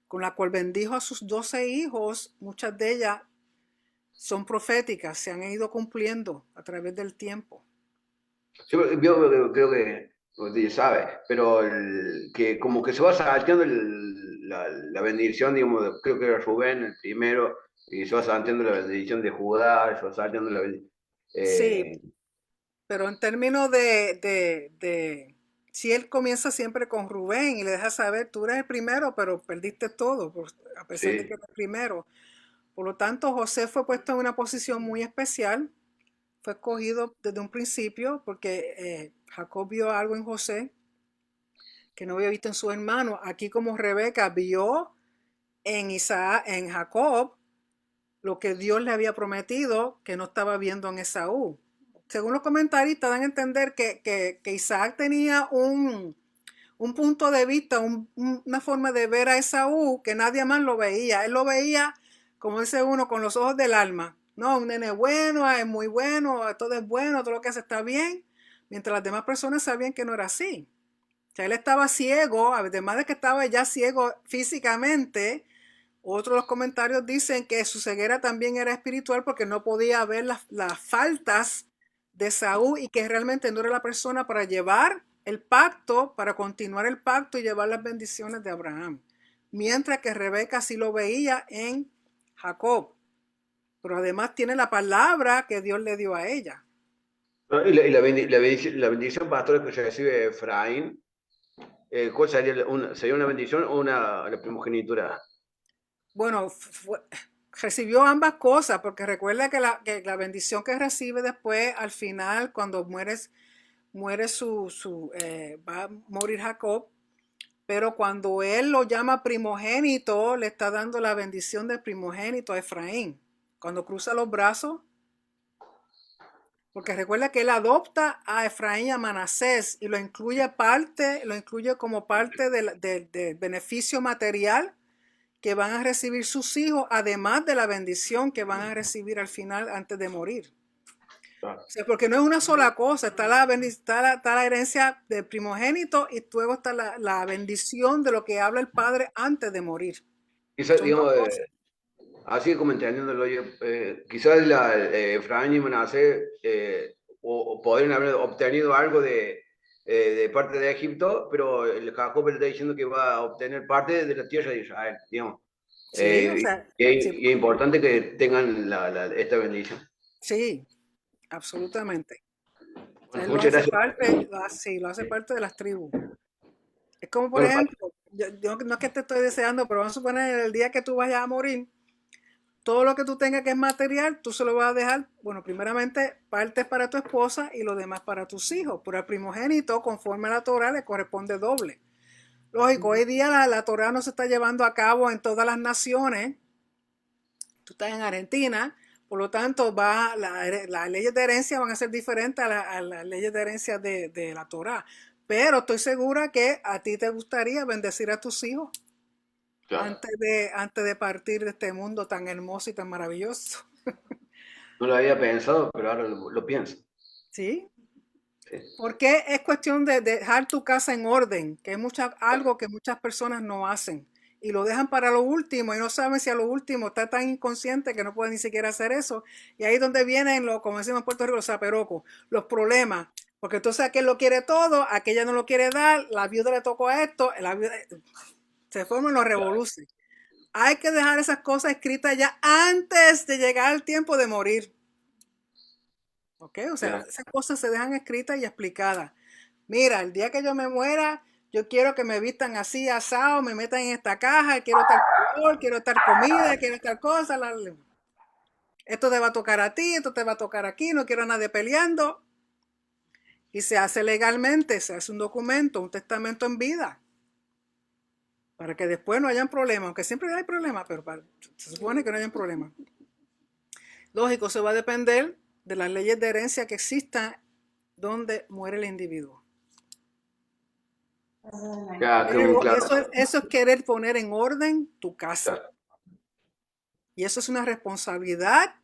con la cual bendijo a sus 12 hijos, muchas de ellas son proféticas, se han ido cumpliendo a través del tiempo. Yo creo que usted ya sabe, pero que como que se va salteando la bendición, digamos, creo que era Rubén el primero, y se va salteando la bendición de Judá, se va salteando la bendición. Sí, pero en términos si él comienza siempre con Rubén y le deja saber, tú eres el primero, pero perdiste todo, a pesar de que Sí, eres el primero. Por lo tanto, José fue puesto en una posición muy especial, fue escogido desde un principio porque Jacob vio algo en José que no había visto en su hermano. Aquí como Rebeca vio en Isaac, en Jacob, lo que Dios le había prometido que no estaba viendo en Esaú. Según los comentaristas dan a entender que Isaac tenía un punto de vista, una forma de ver a Esaú que nadie más lo veía. Él lo veía, como dice uno, con los ojos del alma. No, un nene bueno, es muy bueno, todo es bueno, todo lo que hace está bien, mientras las demás personas sabían que no era así. O sea, él estaba ciego, además de que estaba ya ciego físicamente. Otros de los comentarios dicen que su ceguera también era espiritual porque no podía ver las faltas de Saúl y que realmente no era la persona para llevar el pacto, para continuar el pacto y llevar las bendiciones de Abraham. Mientras que Rebeca sí lo veía en Jacob. Pero además tiene la palabra que Dios le dio a ella. ¿no? La bendición pastora que recibe Efraín, ¿cuál sería sería una bendición o la primogenitura? Bueno, recibió ambas cosas, porque recuerda que la bendición que recibe después, al final, cuando va a morir Jacob, pero cuando él lo llama primogénito, le está dando la bendición del primogénito a Efraín. Cuando cruza los brazos, porque recuerda que él adopta a Efraín y a Manasés y lo incluye como parte del beneficio material que van a recibir sus hijos, además de la bendición que van a recibir al final antes de morir. Claro. O sea, porque no es una sola cosa, está la herencia del primogénito y luego está la bendición de lo que habla el padre antes de morir. Quizás, Son dos digamos, cosas. así como entendiéndolo yo, quizás Efraín y Manasés o podrían haber obtenido algo de parte de Egipto, pero el Jacob le está diciendo que va a obtener parte de la tierra de Israel, digamos. Sí, o sea, sí, Y es importante que tengan esta bendición. sí, absolutamente. O sea, Bueno, él lo muchas hace gracias. parte, sí, lo hace parte de las tribus. Es como, por Bueno, ejemplo, yo no es que te estoy deseando, pero vamos a suponer el día que tú vayas a morir, todo lo que tú tengas que es material, tú se lo vas a dejar, bueno, primeramente partes para tu esposa y lo demás para tus hijos. Pero al primogénito, conforme a la Torah, le corresponde doble. Lógico, hoy día la Torah no se está llevando a cabo en todas las naciones. Tú estás en Argentina, por lo tanto, las leyes de herencia van a ser diferentes a las leyes de herencia de la Torah. Pero estoy segura que a ti te gustaría bendecir a tus hijos claro, antes de partir de este mundo tan hermoso y tan maravilloso. no lo había pensado, pero ahora lo pienso. ¿Sí? Sí. Porque es cuestión de dejar tu casa en orden, que es algo que muchas personas no hacen. Y lo dejan para lo último y no saben si a lo último está tan inconsciente que no puede ni siquiera hacer eso. Y ahí es donde vienen, como decimos en Puerto Rico, los zaperocos, los problemas. Porque entonces aquel lo quiere todo, aquella no lo quiere dar, la viuda le tocó a esto, se forman los revoluciones. Hay que dejar esas cosas escritas ya antes de llegar al tiempo de morir. ¿Ok? O sea, Ya. esas cosas se dejan escritas y explicadas. Mira, el día que yo me muera, yo quiero que me vistan así, asado, me metan en esta caja, quiero tal color, quiero tal comida, quiero tal cosa. Esto te va a tocar a ti, esto te va a tocar aquí, no quiero a nadie peleando. Y se hace legalmente, se hace un documento, un testamento en vida, para que después no hayan problemas, aunque siempre hay problemas, pero se supone que no hayan problemas. Lógico, eso va a depender de las leyes de herencia que existan donde muere el individuo. Ya, Pero claro. eso es querer poner en orden tu casa. Claro. Y eso es una responsabilidad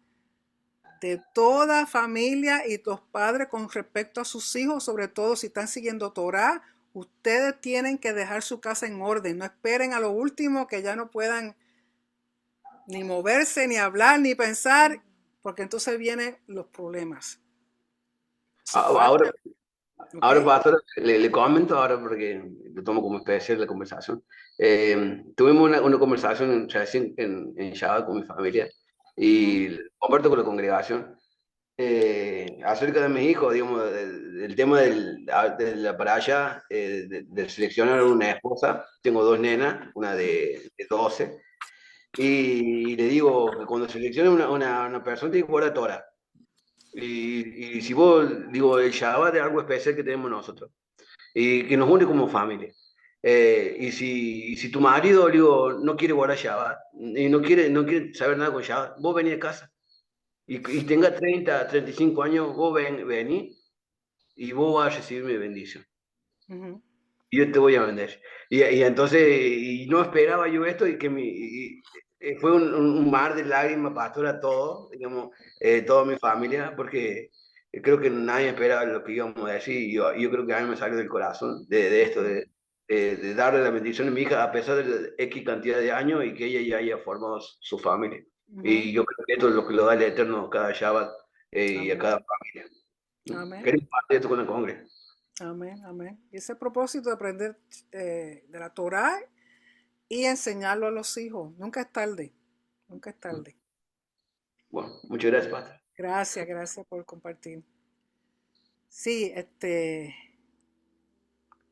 de toda familia y los padres con respecto a sus hijos, sobre todo si están siguiendo Torah. Ustedes tienen que dejar su casa en orden. No esperen a lo último que ya no puedan ni moverse, ni hablar, ni pensar, porque entonces vienen los problemas. Ahora, ¿Okay? pastor, le comento ahora porque lo tomo como especie de la conversación. Tuvimos una conversación recién en Shabbat con mi familia y comparto con la congregación acerca de mis hijos, digamos, del tema de la paraya, de seleccionar una esposa. Tengo dos nenas, una de 12, y le digo que cuando seleccione una persona tiene que guardar Torah. Y si vos, digo, el Shabbat es algo especial que tenemos nosotros y que nos une como familia. Y si tu marido, digo, no quiere guardar Shabbat y no quiere saber nada con Shabbat, vos venís a casa y tenga 30, 35 años, vos vení y vos vas a recibir mi bendición. Uh-huh. Y yo te voy a vender. Y entonces, y no esperaba yo esto y que fue un mar de lágrimas, pastora, todo, digamos, toda mi familia, porque creo que nadie esperaba lo que íbamos a decir. Y yo creo que a mí me salió del corazón de esto, de darle la bendición a mi hija a pesar de la X cantidad de años y que ella ya haya formado su familia. Uh-huh. Y yo creo que esto es lo que lo da el Eterno cada Shabbat y a cada familia. Amén. Queremos compartir esto con el Congreso. Amén, amén. Y ese propósito de aprender de la Torah y enseñarlo a los hijos. Nunca es tarde. Nunca es tarde. Bueno, muchas gracias, Pastor. Gracias por compartir. Sí,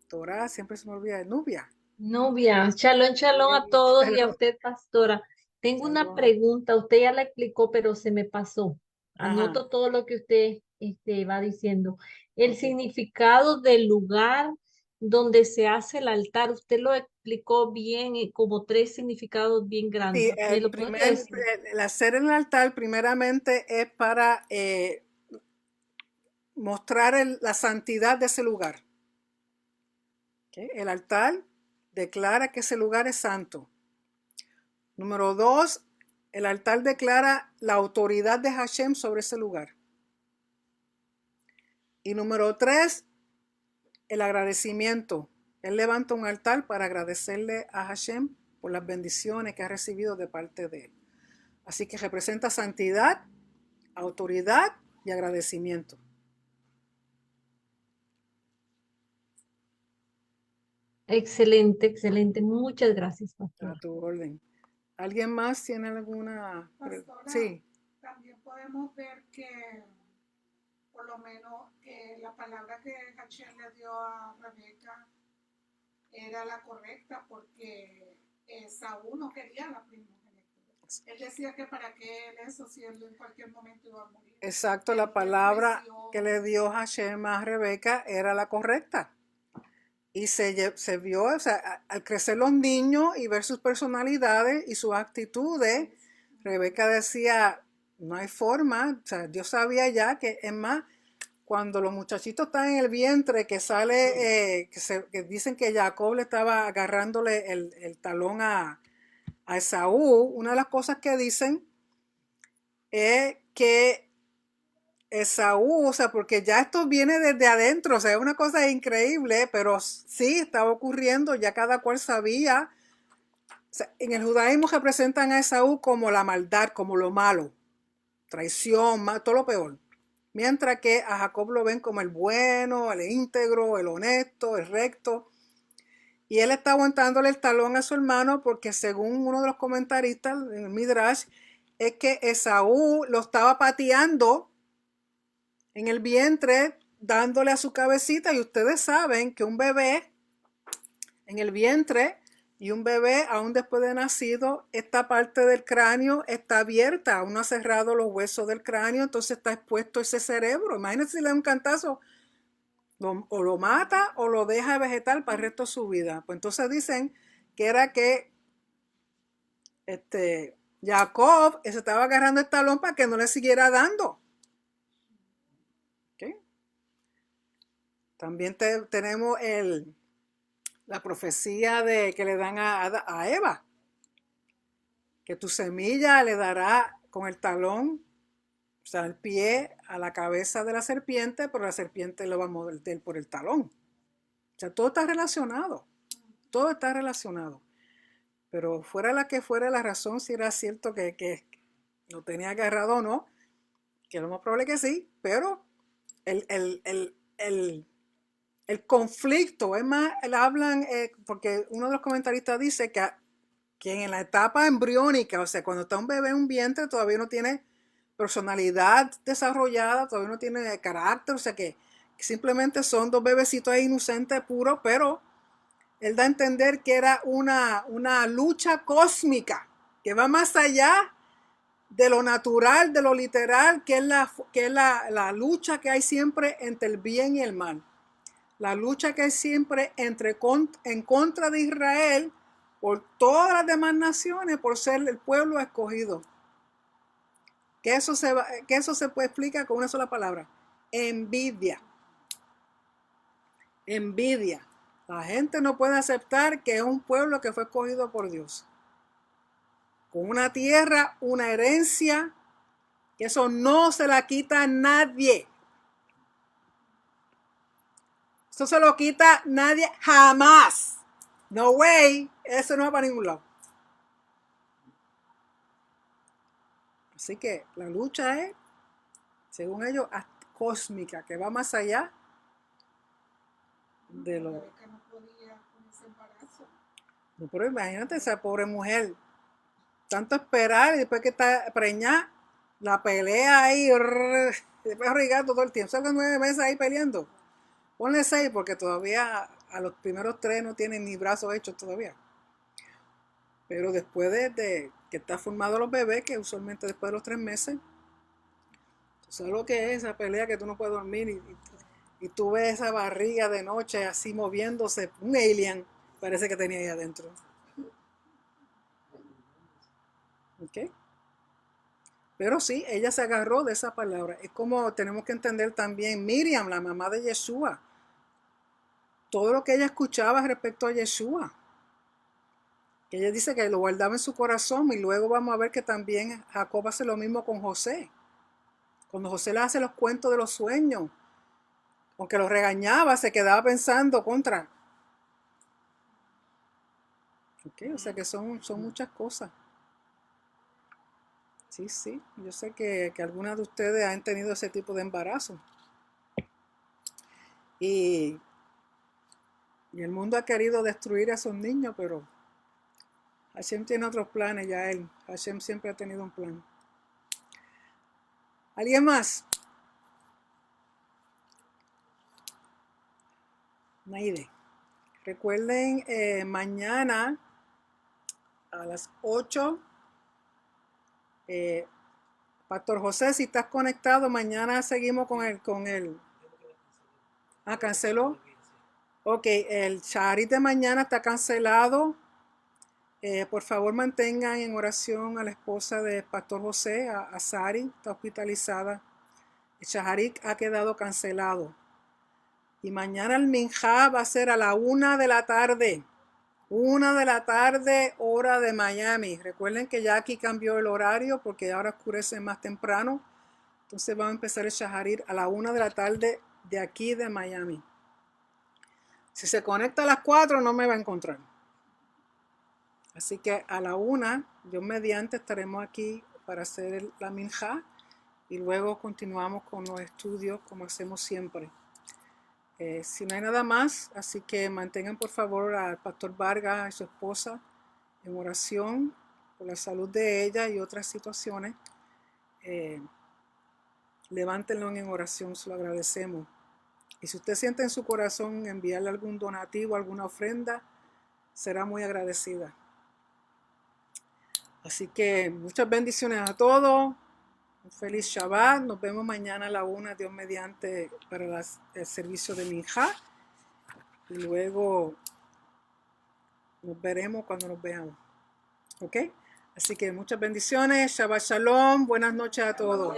Torah, siempre se me olvida de Nubia. Novia, shalom, shalom a todos y a usted, pastora. Tengo una Shalom. pregunta, usted ya la explicó, pero se me pasó. Ajá. Anoto todo lo que usted va diciendo. El significado del lugar donde se hace el altar, usted lo explicó bien, como tres significados bien Sí, grandes. ¿Me lo puede decir? el hacer en el altar primeramente es para mostrar la santidad de ese lugar. ¿Okay? El altar declara que ese lugar es santo. Número 2, el altar declara la autoridad de Hashem sobre ese lugar. Y número 3, el agradecimiento. Él levanta un altar para agradecerle a Hashem por las bendiciones que ha recibido de parte de él. Así que representa santidad, autoridad y agradecimiento. Excelente, excelente. Muchas gracias, pastora. A tu orden. ¿Alguien más tiene alguna? Pastora, Sí. también podemos ver que, por lo menos, la palabra que Hashem le dio a Rebeca era la correcta, porque Saúl no quería la primogenitura. Él decía que para qué él eso, si él en cualquier momento iba a morir. Exacto, la palabra que le dio Hashem a Rebeca era la correcta. Y se vio, o sea, al crecer los niños y ver sus personalidades y sus actitudes, Rebeca decía, no hay forma, o sea, Dios sabía ya que, es más, cuando los muchachitos están en el vientre, que sale, que dicen que Jacob le estaba agarrándole el talón a Esaú, una de las cosas que dicen es que Esaú, o sea, porque ya esto viene desde adentro, o sea, es una cosa increíble, pero sí estaba ocurriendo, ya cada cual sabía. O sea, en el judaísmo representan a Esaú como la maldad, como lo malo, traición, todo lo peor. Mientras que a Jacob lo ven como el bueno, el íntegro, el honesto, el recto. Y él está aguantándole el talón a su hermano porque según uno de los comentaristas en el Midrash, es que Esaú lo estaba pateando en el vientre, dándole a su cabecita. Y ustedes saben que un bebé en el vientre y un bebé aún después de nacido, esta parte del cráneo está abierta, aún no ha cerrado los huesos del cráneo, entonces está expuesto ese cerebro. Imagínense si le da un cantazo O lo mata o lo deja vegetal para el resto de su vida. Pues entonces dicen que era que Jacob se estaba agarrando el talón para que no le siguiera dando. ¿Okay? También tenemos la profecía que le dan a Eva, que tu semilla le dará con el talón, o sea, el pie a la cabeza de la serpiente, pero la serpiente lo va a morder por el talón. O sea, todo está relacionado. Todo está relacionado. Pero fuera la que fuera la razón, si era cierto que lo tenía agarrado o no, que lo más probable que sí, pero el conflicto, es más, hablan, porque uno de los comentaristas dice que en la etapa embriónica, o sea, cuando está un bebé en un vientre, todavía no tiene personalidad desarrollada, todavía no tiene carácter, o sea que simplemente son dos bebecitos ahí inocentes, puros, pero él da a entender que era una lucha cósmica, que va más allá de lo natural, de lo literal, que es la lucha que hay siempre entre el bien y el mal. La lucha que hay siempre en contra de Israel por todas las demás naciones, por ser el pueblo escogido. Que eso se puede explicar con una sola palabra: envidia. Envidia. La gente no puede aceptar que es un pueblo que fue escogido por Dios, con una tierra, una herencia, que eso no se la quita a nadie. Eso se lo quita nadie jamás. No way. Eso no va para ningún lado. Así que la lucha es, según ellos, cósmica, que va más allá de lo... No, pero imagínate esa pobre mujer, tanto esperar y después que está preñada, la pelea ahí, después regando todo el tiempo. Salgan 9 meses ahí peleando. Ponle 6 porque todavía a los primeros 3 no tienen ni brazos hechos todavía. Pero después de que está formado los bebés, que usualmente después de los 3 meses, tú sabes lo que es esa pelea que tú no puedes dormir y tú ves esa barriga de noche así moviéndose, un alien parece que tenía ahí adentro. ¿Ok? Pero sí, ella se agarró de esa palabra. Es como tenemos que entender también Miriam, la mamá de Yeshua. Todo lo que ella escuchaba respecto a Yeshua. Que ella dice que lo guardaba en su corazón, y luego vamos a ver que también Jacob hace lo mismo con José. Cuando José le hace los cuentos de los sueños, aunque lo regañaba, se quedaba pensando contra. Okay, o sea que son muchas cosas. Sí, yo sé que algunas de ustedes han tenido ese tipo de embarazo. Y el mundo ha querido destruir a esos niños, pero Hashem tiene otros planes ya. Hashem siempre ha tenido un plan. ¿Alguien más? Naide. Recuerden, mañana a las 8, Pastor José, si estás conectado, mañana seguimos con el. Canceló. Ok, el Shaharit de mañana está cancelado. Por favor, mantengan en oración a la esposa de Pastor José, a Sari, está hospitalizada. El Shaharit ha quedado cancelado. Y mañana el Minjá va a ser a la 1 de la tarde. 1 de la tarde, hora de Miami. Recuerden que ya aquí cambió el horario porque ahora oscurece más temprano. Entonces vamos a empezar el Shaharit a la 1 de la tarde de aquí de Miami. Si se conecta a las 4 no me va a encontrar. Así que a la 1, Dios mediante, estaremos aquí para hacer la Minjá y luego continuamos con los estudios como hacemos siempre. Si no hay nada más, así que mantengan por favor al Pastor Vargas y su esposa en oración por la salud de ella y otras situaciones. Levántenlo en oración, se lo agradecemos. Y si usted siente en su corazón enviarle algún donativo, alguna ofrenda, será muy agradecida. Así que muchas bendiciones a todos. Un feliz Shabbat. Nos vemos mañana a la 1, Dios mediante, para el servicio de Minjá. Y luego nos veremos cuando nos veamos. ¿Ok? Así que muchas bendiciones. Shabbat Shalom. Buenas noches a todos.